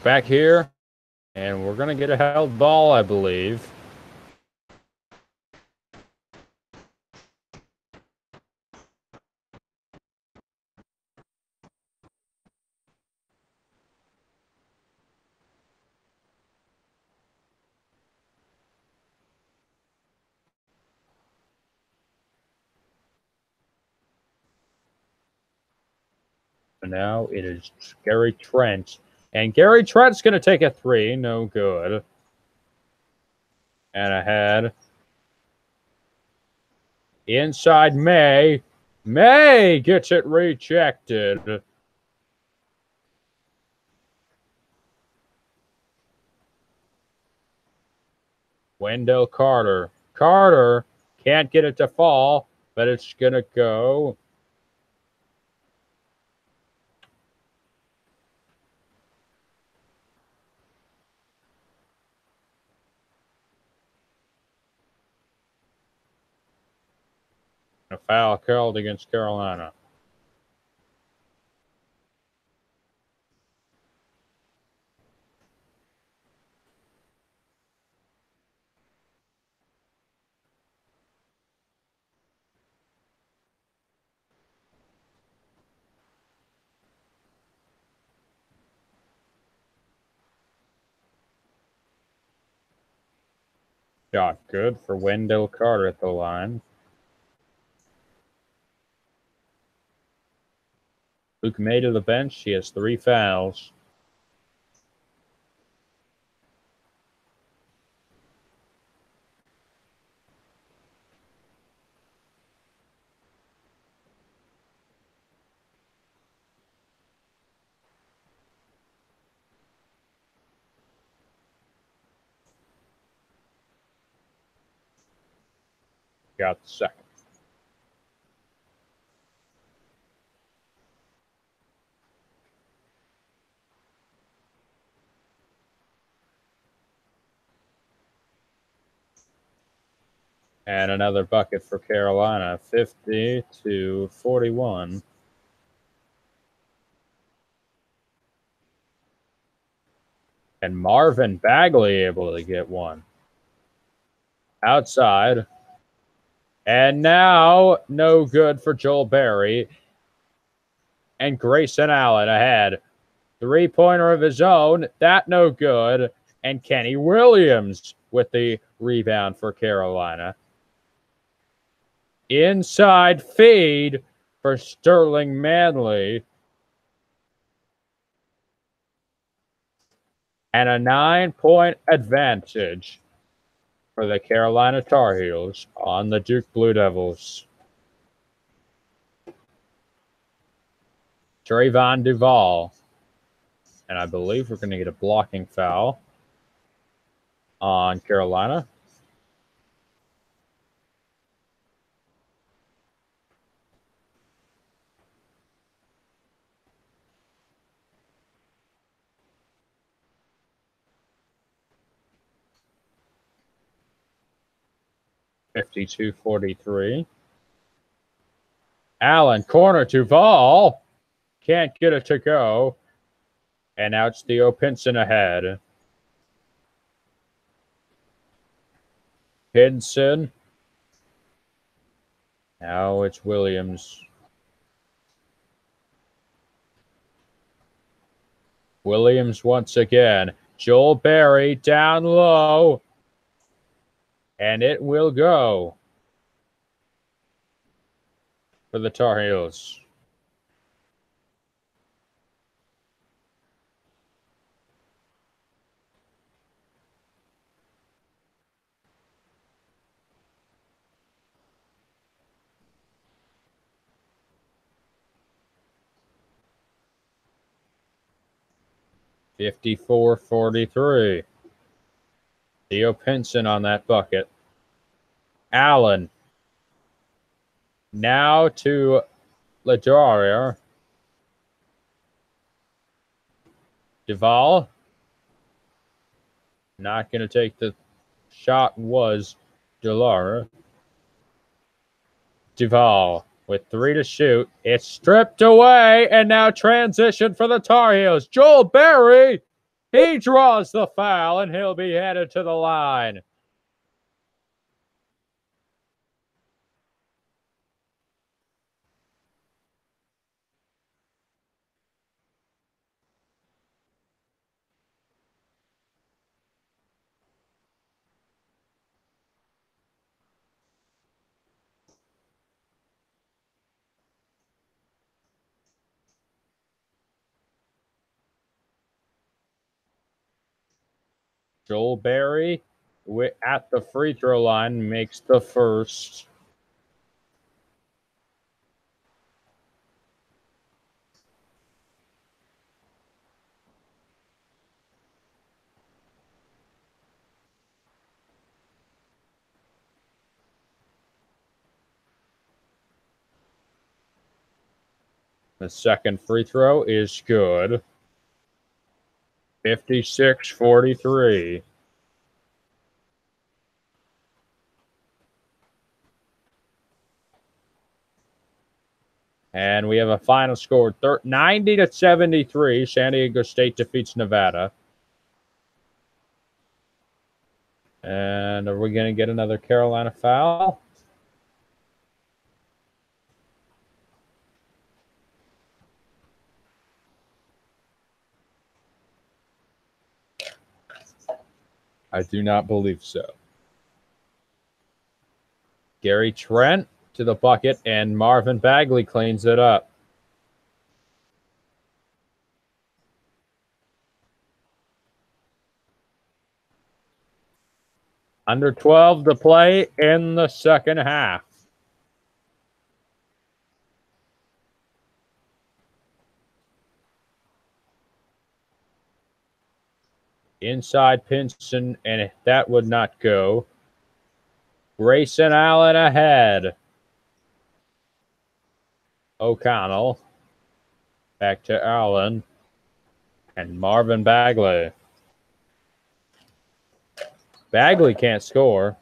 back here, and we're going to get a held ball, I believe. Now it is Gary Trent. And Gary Trent's going to take a 3. No good. And ahead. Inside May. May gets it rejected. Wendell Carter. Carter can't get it to fall, but it's going to go. A foul called against Carolina. Shot good for Wendell Carter at the line. Luke May to the bench. He has 3 fouls. Got the second. And another bucket for Carolina, 50-41. And Marvin Bagley able to get one. Outside. And now, no good for Joel Berry. And Grayson Allen ahead. 3-pointer of his own. That no good. And Kenny Williams with the rebound for Carolina. Inside feed for Sterling Manley. And a 9-point advantage for the Carolina Tar Heels on the Duke Blue Devils. Trayvon Duval. And I believe we're going to get a blocking foul on Carolina. (52-43). Allen, corner to Duval. Can't get it to go. And now it's Theo Pinson ahead. Pinson. Now it's Williams. Williams once again. Joel Berry down low. And it will go for the Tar Heels. (54-43). Theo Pinson on that bucket. Allen. Now to LaDaria. Duval. Not going to take the shot was Delara. Duval with 3 to shoot. It's stripped away, and now transition for the Tar Heels. Joel Berry He draws the foul, and he'll be headed to the line. Joel Berry at the free throw line makes the first. The second free throw is good. 56-43. And we have a final score 90-73. San Diego State defeats Nevada. And are we going to get another Carolina foul? I do not believe so. Gary Trent to the bucket, and Marvin Bagley cleans it up. Under 12 to play in the second half. Inside Pinson, and that would not go. Grayson Allen ahead. O'Connell. Back to Allen. And Marvin Bagley. Bagley can't score.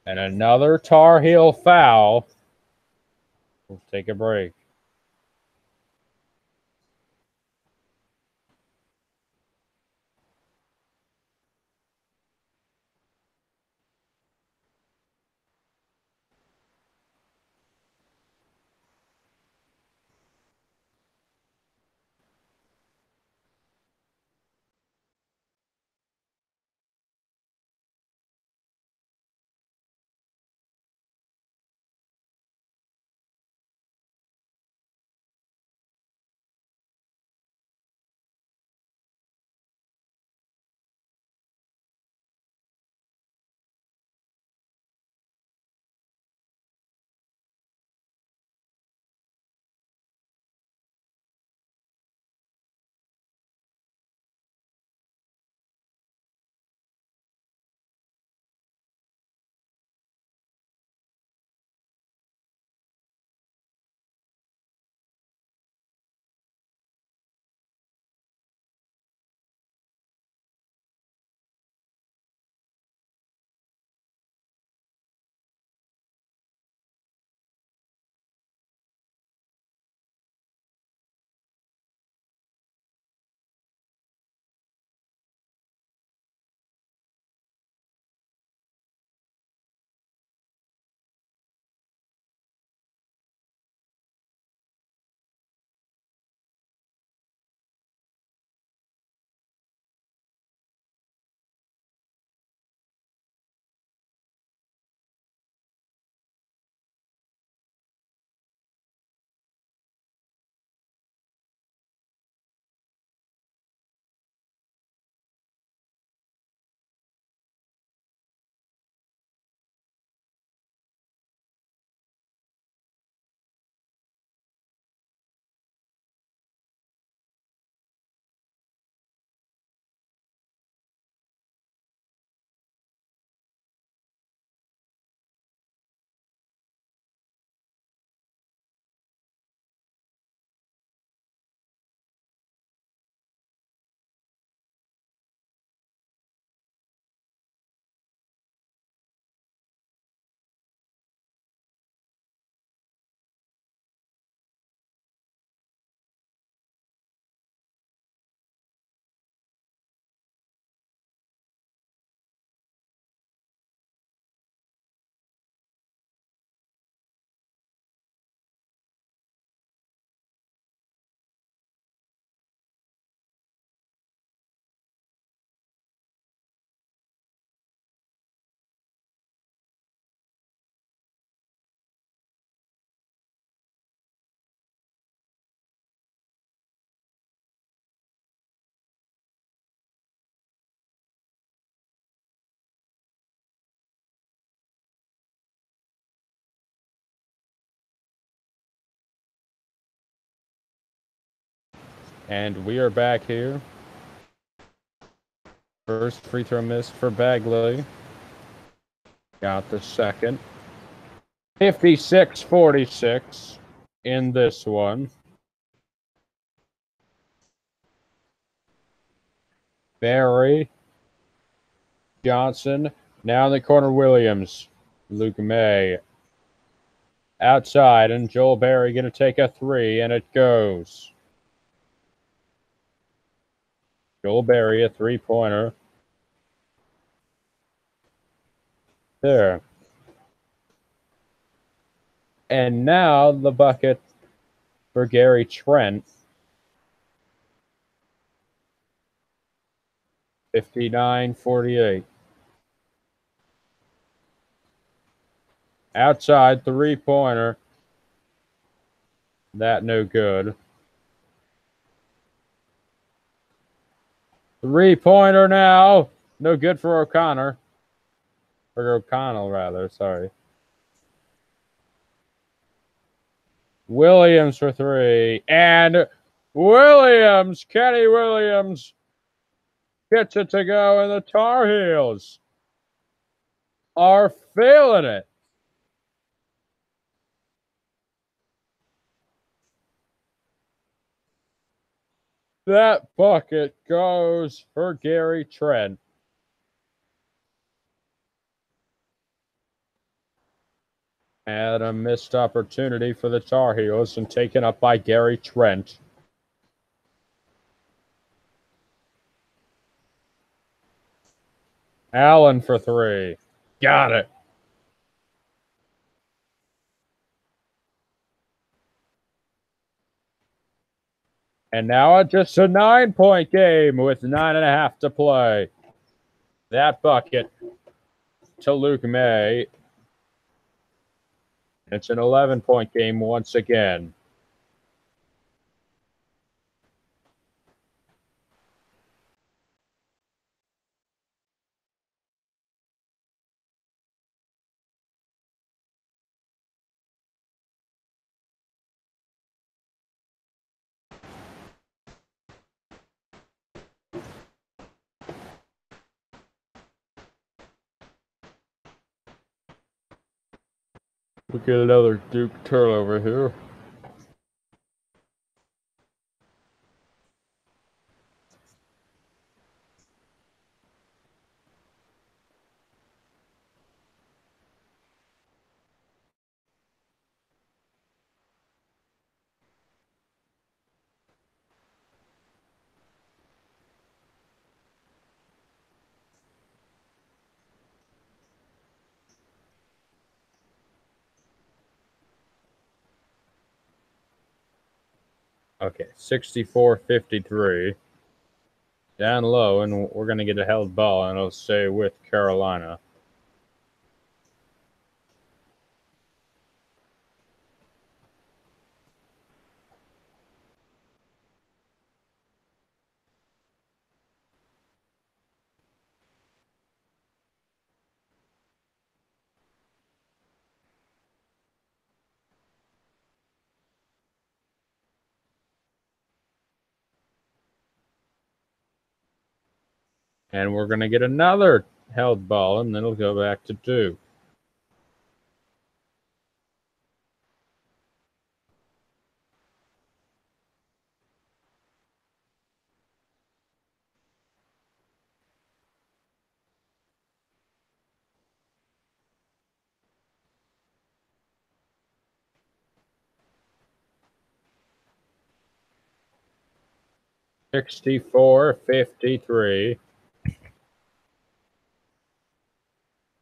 And another Tar Heel foul. We'll take a break. And we are back here. First free throw miss for Bagley. Got the second. 56-46 in this one. Barry. Johnson. Now in the corner, Williams. Luke May. Outside, and Joel Berry going to take a three, and it goes. Joel Berry, a three-pointer. There. And now the bucket for Gary Trent. 59-48. Outside, three-pointer. That no good. Three-pointer now. No good for O'Connor. Or O'Connell, rather. Sorry. Williams for three. And Williams, Kenny Williams, gets it to go, and the Tar Heels are feeling it. That bucket goes for Gary Trent. And a missed opportunity for the Tar Heels and taken up by Gary Trent. Allen for three. Got it. And now just a 9-point game with 9.5 to play. That bucket to Luke May. It's an 11-point game once again. We get another Duke turnover here. Okay, 64-53. Down low, and we're going to get a held ball, and it'll stay with Carolina. And we're going to get another held ball, and then it'll go back to Duke. $64-53.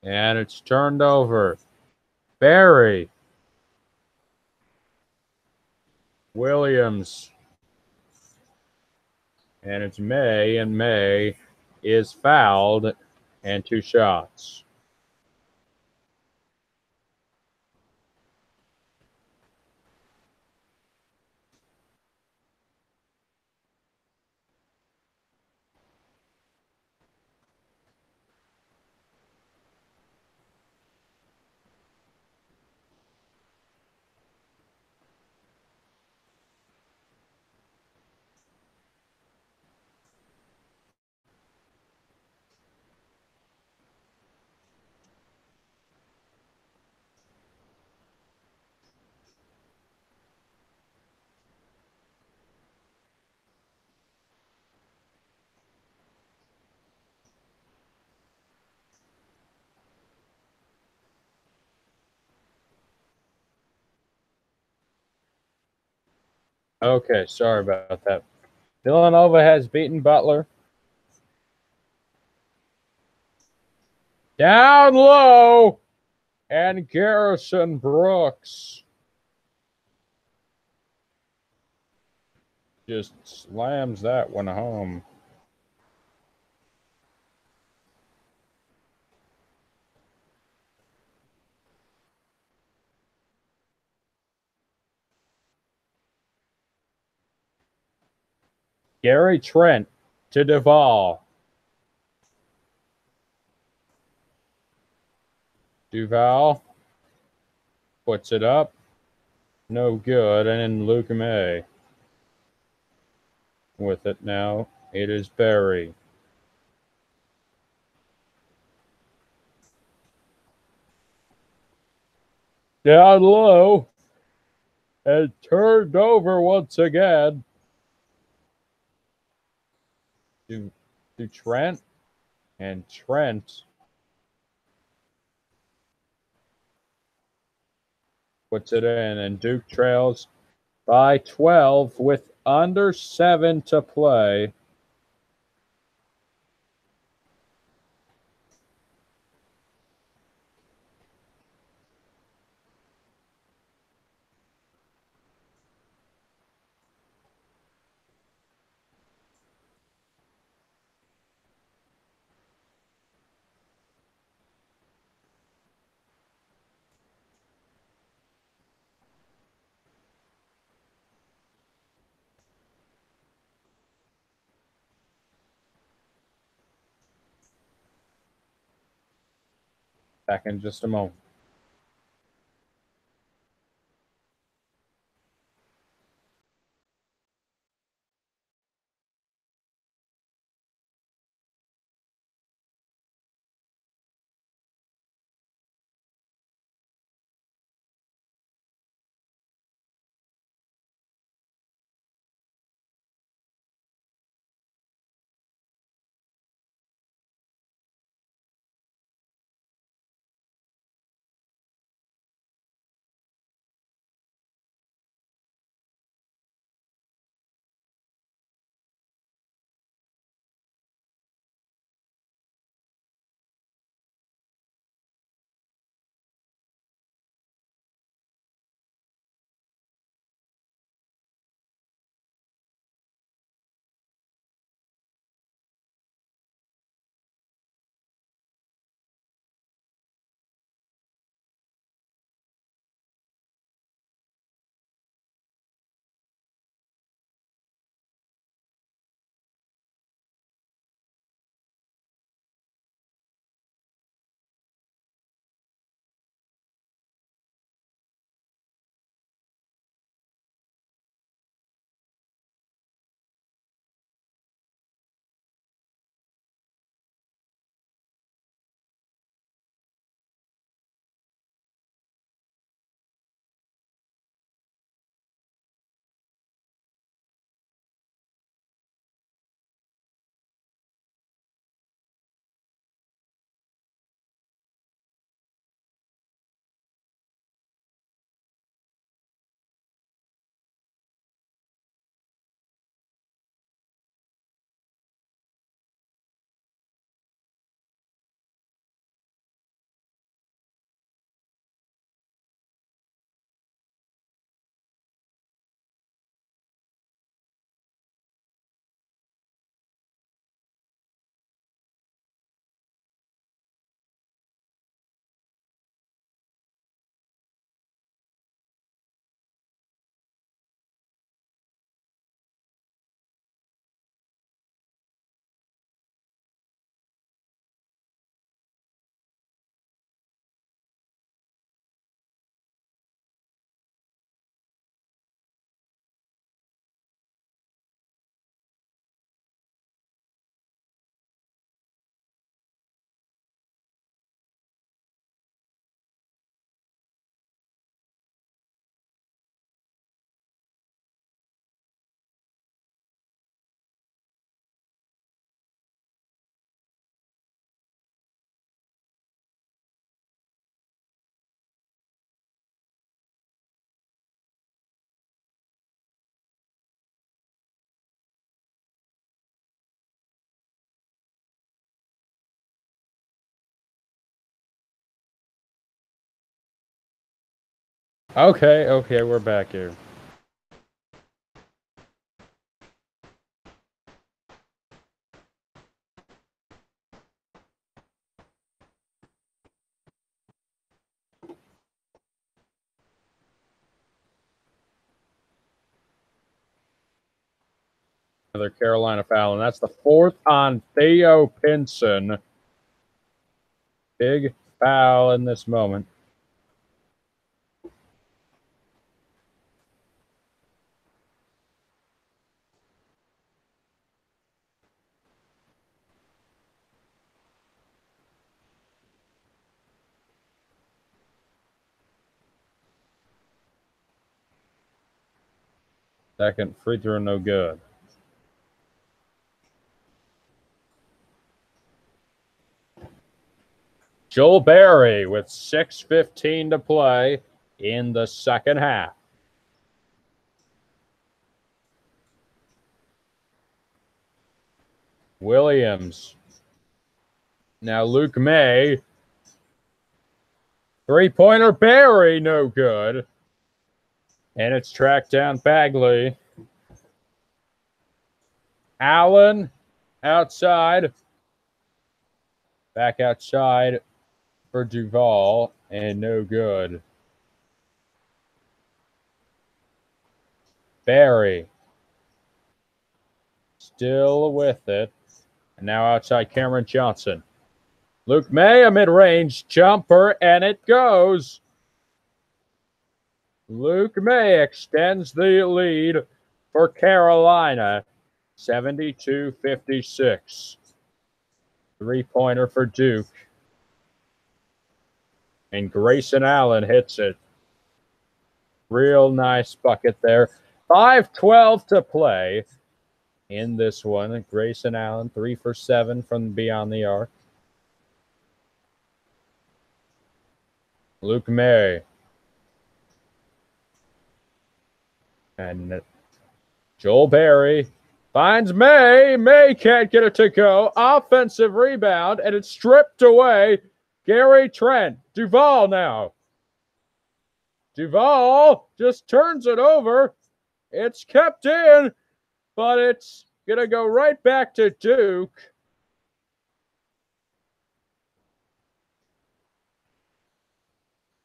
And it's turned over. Barry. Williams. And it's May, and May is fouled, and two shots. Okay, sorry about that. Villanova has beaten Butler. Down low, and Garrison Brooks just slams that one home. Gary Trent to Duval. Duval puts it up. No good. And then Luke May with it now. It is Berry. Down low. And turned over once again. To Trent. And Trent puts it in. And Duke trails by 12 with under 7 to play. Back in just a moment. Okay, we're back here. Another Carolina foul, and that's the fourth on Theo Pinson. Big foul in this moment. Second free throw, no good. Joel Berry with 6:15 to play in the second half. Williams. Now Luke May. Three-pointer Berry, no good. And it's tracked down Bagley. Allen outside. Back outside for Duval, and no good. Berry still with it. And now outside Cameron Johnson. Luke May, a mid-range jumper, and it goes. Luke May extends the lead for Carolina, 72-56. Three-pointer for Duke. And Grayson Allen hits it. Real nice bucket there. 5:12 to play in this one. Grayson Allen, 3 for 7 from beyond the arc. Luke May. And Joel Berry finds May. May can't get it to go. Offensive rebound, and it's stripped away. Gary Trent. Duval now. Duval just turns it over. It's kept in, but it's going to go right back to Duke.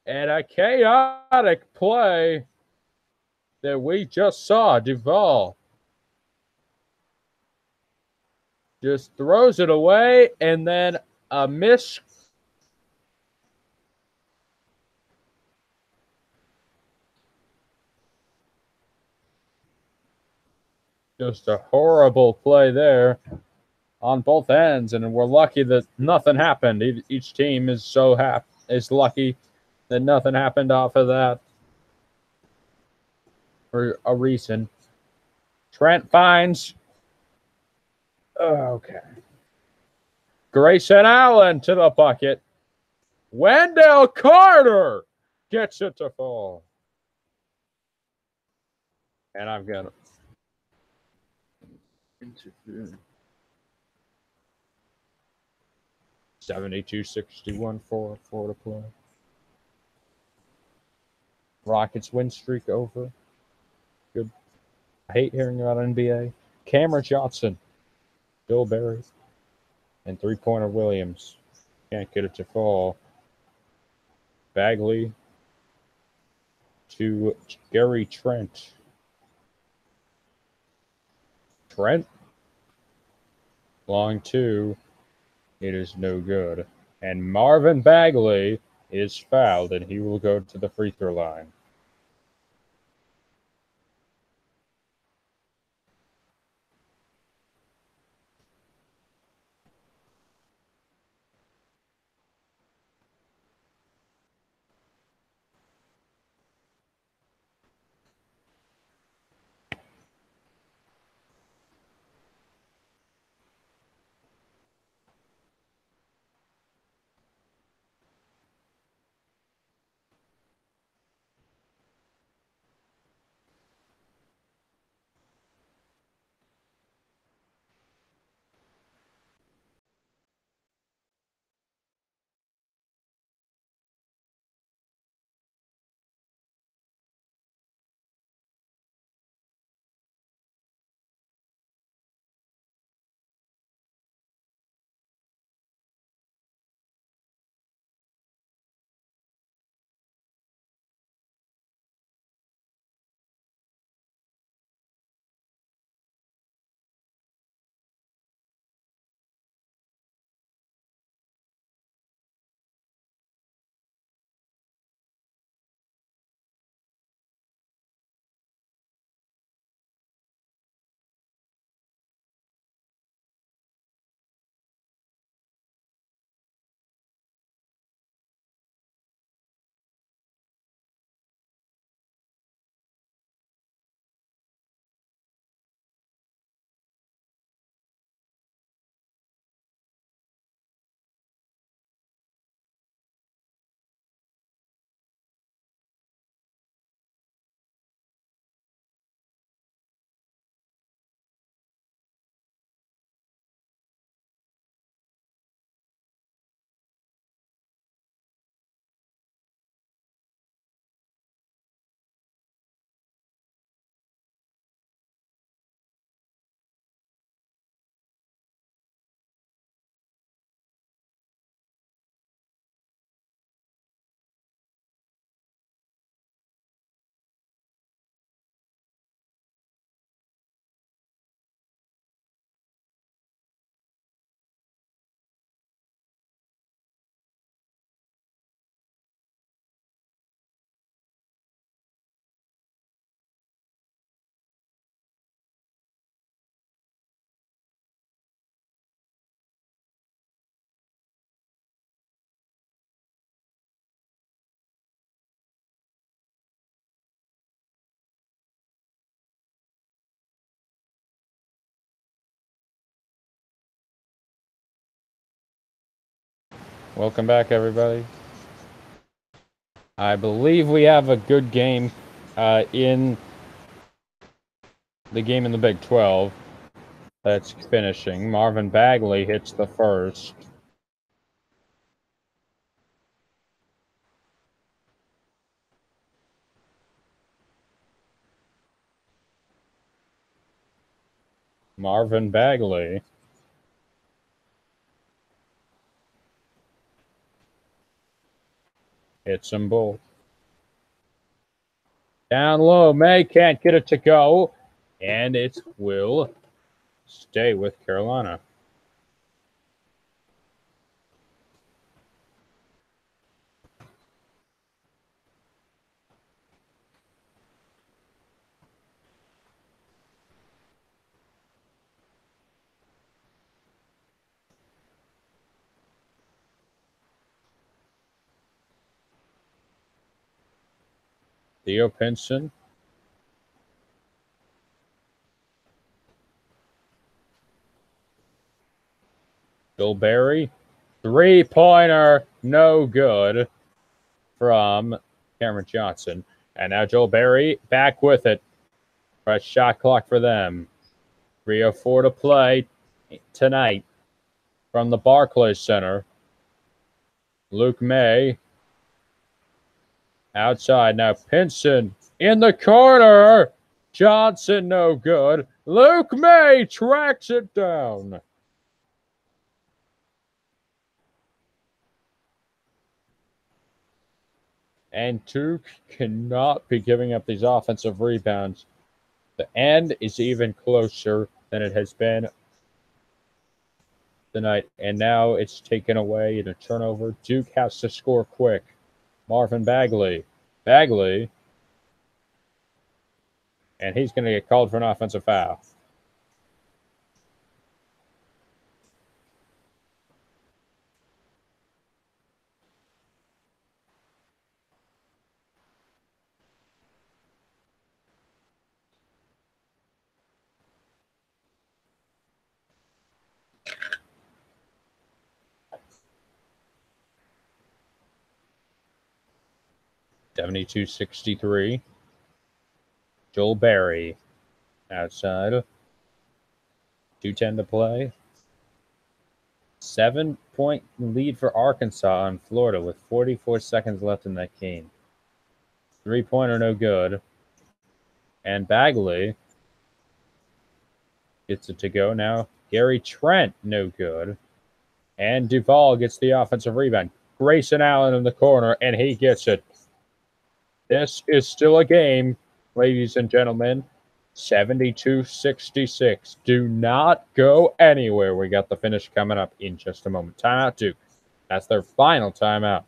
And a chaotic play that we just saw. Duval just throws it away, and then a miss. Just a horrible play there on both ends, and we're lucky that nothing happened. Each team is is lucky that nothing happened off of that for a reason. Trent finds. Okay. Grayson Allen to the bucket. Wendell Carter gets it to fall. And I've got it. 72-61, 4 to play. Rockets win streak over. Good. I hate hearing about NBA. Cameron Johnson, Bill Berry, and three-pointer Williams. Can't get it to fall. Bagley to Gary Trent. Trent. Long two. It is no good. And Marvin Bagley is fouled, and he will go to the free throw line. Welcome back, everybody. I believe we have a good game in the game in the Big 12 that's finishing. Marvin Bagley hits the first. Marvin Bagley. Hits them both. Down low, May can't get it to go, and it will stay with Carolina. Theo Pinson. Bill Berry. Three-pointer, no good from Cameron Johnson. And now Joel Berry back with it. Fresh shot clock for them. 3:04 to play tonight from the Barclays Center. Luke May outside. Now Pinson in the corner. Johnson no good. Luke May tracks it down. And Duke cannot be giving up these offensive rebounds. The end is even closer than it has been tonight. And now it's taken away in a turnover. Duke has to score quick. Marvin Bagley. Bagley. And he's going to get called for an offensive foul. (72-63). Joel Berry outside. 2:10 to play. 7-point lead for Arkansas on Florida with 44 seconds left in that game. Three-pointer no good. And Bagley gets it to go now. Gary Trent no good. And Duvall gets the offensive rebound. Grayson Allen in the corner, and he gets it. This is still a game, ladies and gentlemen. 72-66. Do not go anywhere. We got the finish coming up in just a moment. Timeout, Duke. That's their final timeout.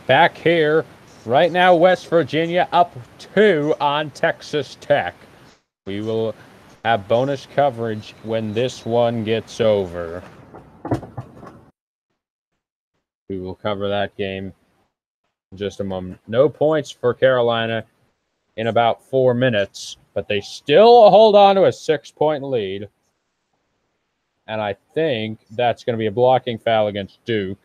Back here, right now, West Virginia up 2 on Texas Tech. We will have bonus coverage when this one gets over. We will cover that game in just a moment. No points for Carolina in about 4 minutes, but they still hold on to a 6-point lead. And I think that's going to be a blocking foul against Duke.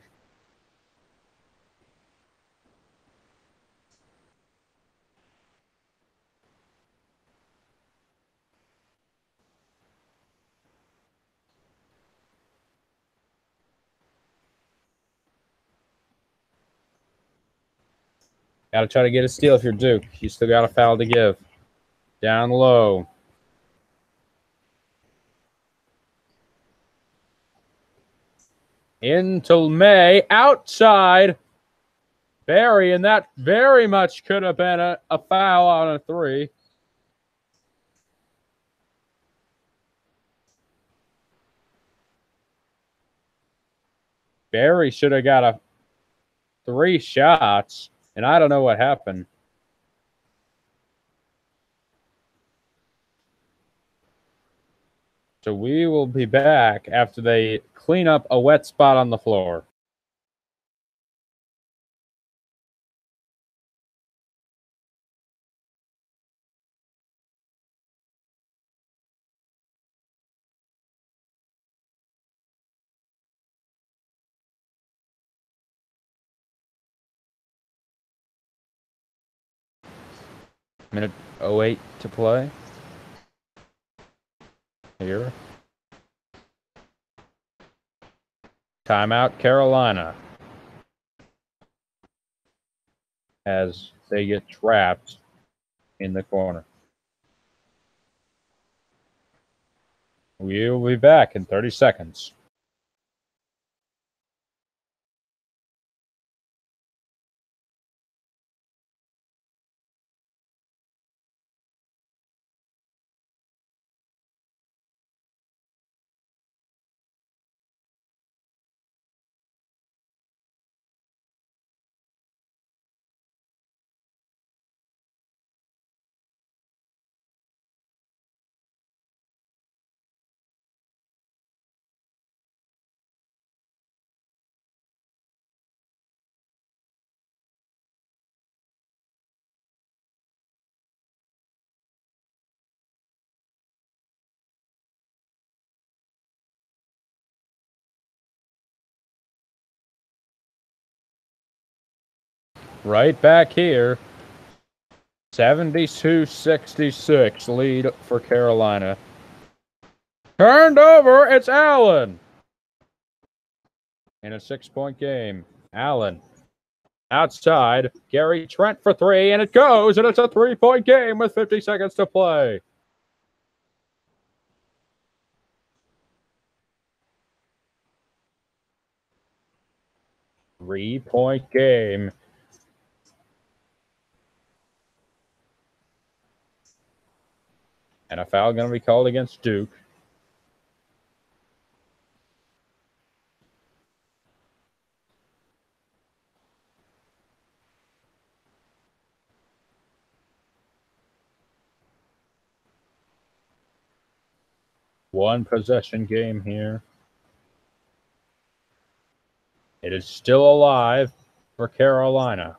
Got to try to get a steal if you're Duke. You still got a foul to give. Down low. Into May. Outside. Barry, and that very much could have been a foul on a three. Barry should have got 3 shots, and I don't know what happened. So we will be back after they clean up a wet spot on the floor. Minute 08 to play. Here. Timeout, Carolina. As they get trapped in the corner. We will be back in 30 seconds. Right back here. 72-66 lead for Carolina. Turned over, it's Allen. In a 6-point game. Allen outside. Gary Trent for 3, and it goes, and it's a 3-point game with 50 seconds to play. Three-point game. And a foul going to be called against Duke. One possession game here. It is still alive for Carolina.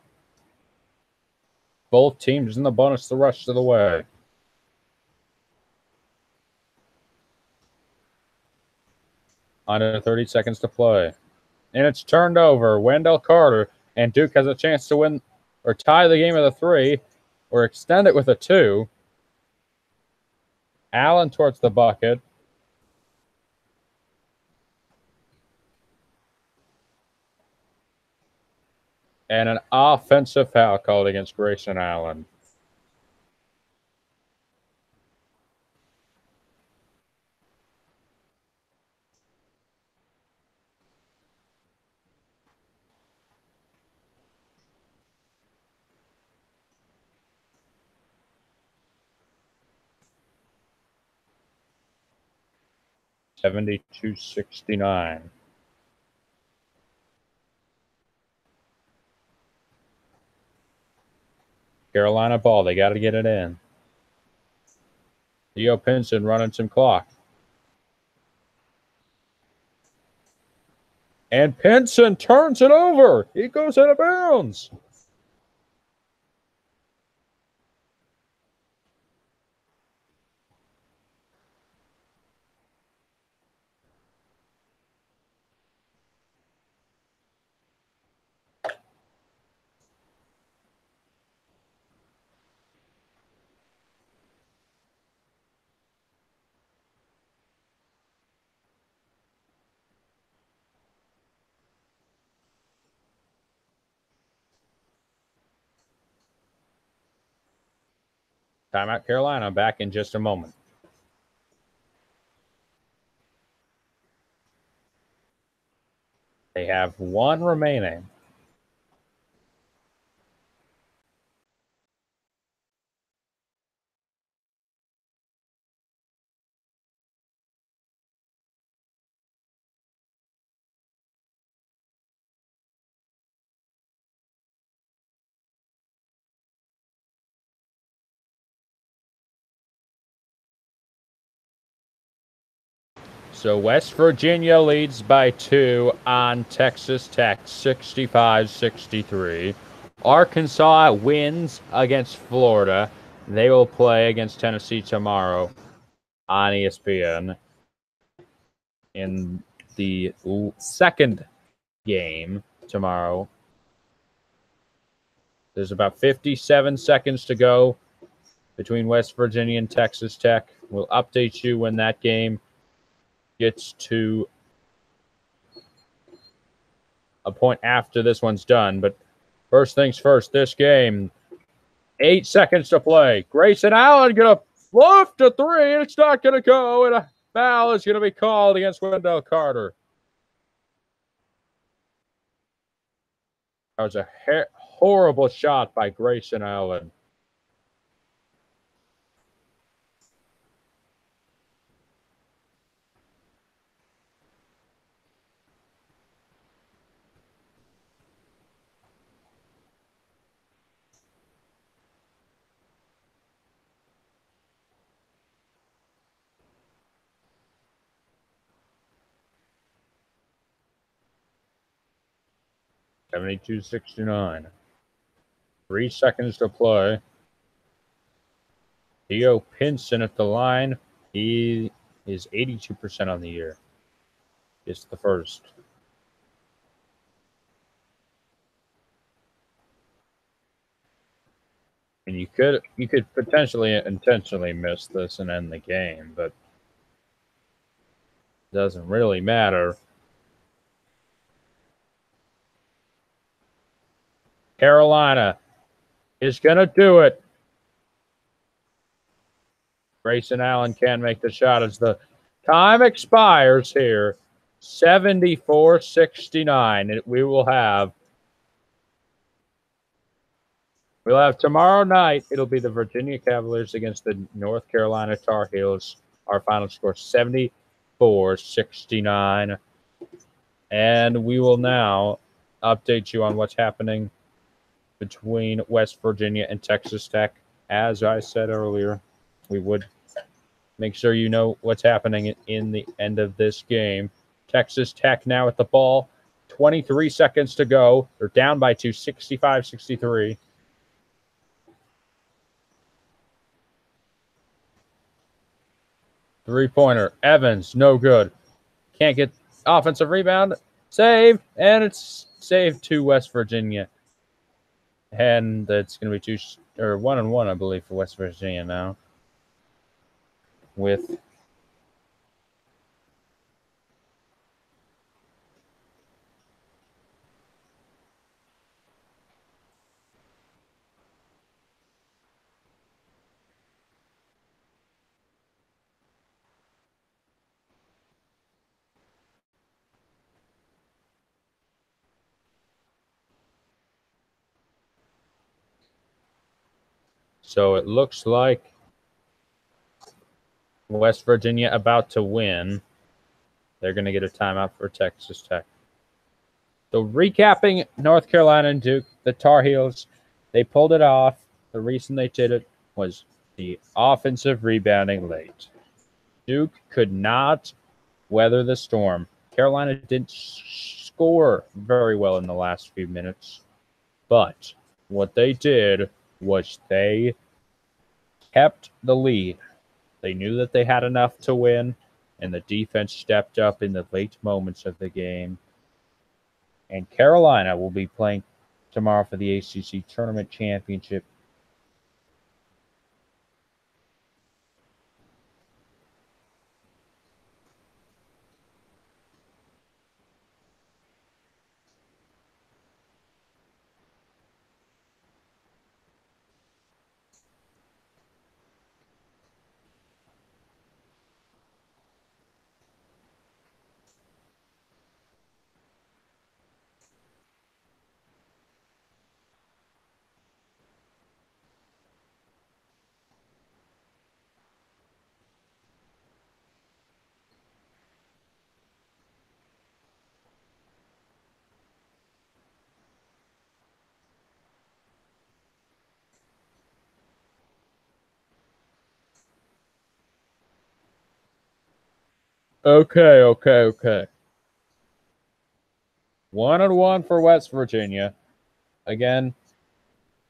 Both teams in the bonus the rest of the way. Under 30 seconds to play. And it's turned over. Wendell Carter, and Duke has a chance to win or tie the game with a 3 or extend it with a 2. Allen towards the bucket. And an offensive foul called against Grayson Allen. $72-69. Carolina ball. They got to get it in. Theo Pinson running some clock. And Pinson turns it over. He goes out of bounds. Timeout Carolina. Back in just a moment. They have one remaining. So West Virginia leads by 2 on Texas Tech, 65-63. Arkansas wins against Florida. They will play against Tennessee tomorrow on ESPN. In the second game tomorrow, there's about 57 seconds to go between West Virginia and Texas Tech. We'll update you when that game gets to a point after this one's done. But first things first, this game, 8 seconds to play. Grayson Allen going to loft a three, and it's not going to go, and a foul is going to be called against Wendell Carter. That was a horrible shot by Grayson Allen. $72-69. 3 seconds to play. Theo Pinson at the line. He is 82% on the year. It's the first. And you could potentially intentionally miss this and end the game, but it doesn't really matter. Carolina is going to do it. Grayson Allen can make the shot as the time expires here. 74-69. We'll have tomorrow night. It'll be the Virginia Cavaliers against the North Carolina Tar Heels. Our final score 74-69. And we will now update you on what's happening between West Virginia and Texas Tech. As I said earlier, we would make sure you know what's happening in the end of this game. Texas Tech now at the ball. 23 seconds to go. They're down by 2, 65-63. Three-pointer. Evans, no good. Can't get offensive rebound. Save, and it's saved to West Virginia. And it's going to be 1-1, I believe, for West Virginia now. With so it looks like West Virginia about to win. They're going to get a timeout for Texas Tech. So recapping North Carolina and Duke, the Tar Heels, they pulled it off. The reason they did it was the offensive rebounding late. Duke could not weather the storm. Carolina didn't score very well in the last few minutes. But what they did was they kept the lead. They knew that they had enough to win, and the defense stepped up in the late moments of the game. And Carolina will be playing tomorrow for the ACC Tournament Championship. Okay. 1-1 for West Virginia. Again,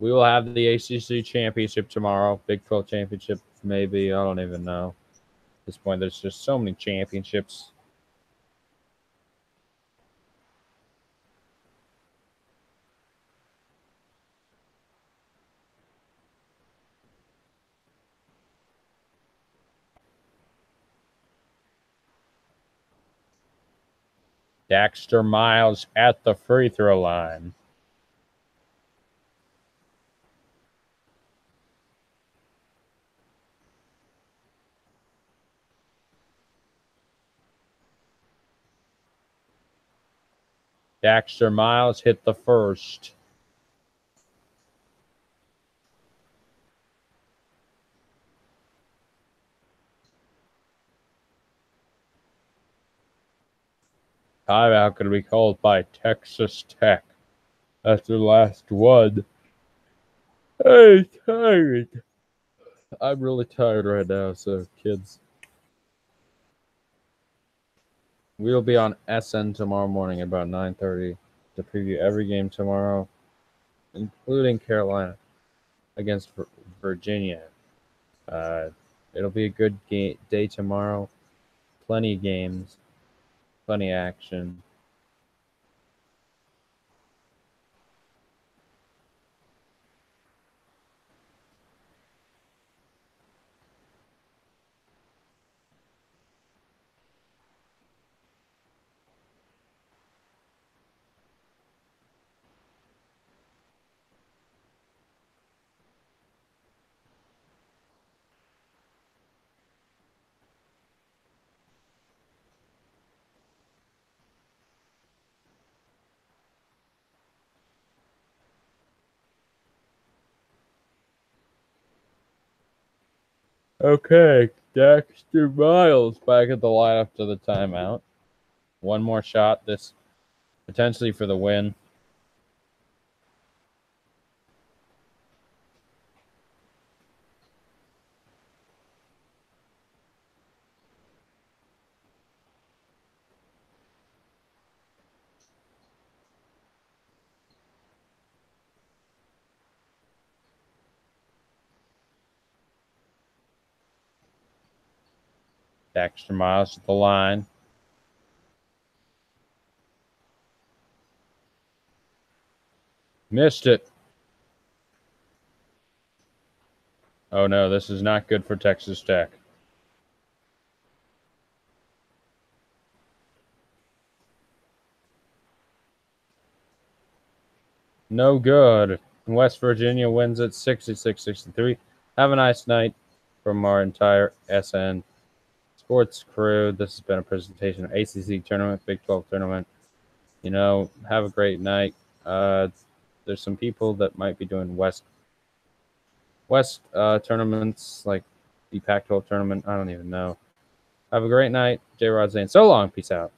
we will have the ACC championship tomorrow. Big 12 championship, maybe. I don't even know. At this point, there's just so many championships. Dexter Miles at the free throw line. Dexter Miles hit the first. Timeout could be called by Texas Tech. That's their last one. Hey, tired. I'm really tired right now, so kids. We'll be on SN tomorrow morning about 9:30 to preview every game tomorrow, including Carolina against Virginia. It'll be a good day tomorrow. Plenty of games, plenty of action. Okay, Dexter Miles back at the line after the timeout. One more shot, this potentially for the win. Dexter Miles at the line. Missed it. Oh no, this is not good for Texas Tech. No good. West Virginia wins it 66-63. Have a nice night from our entire SN sports crew. This has been a presentation of ACC tournament, Big 12 tournament. Have a great night. There's some people that might be doing West tournaments, like the Pac-12 tournament. I don't even know. Have a great night. J-Rod saying so long. Peace out.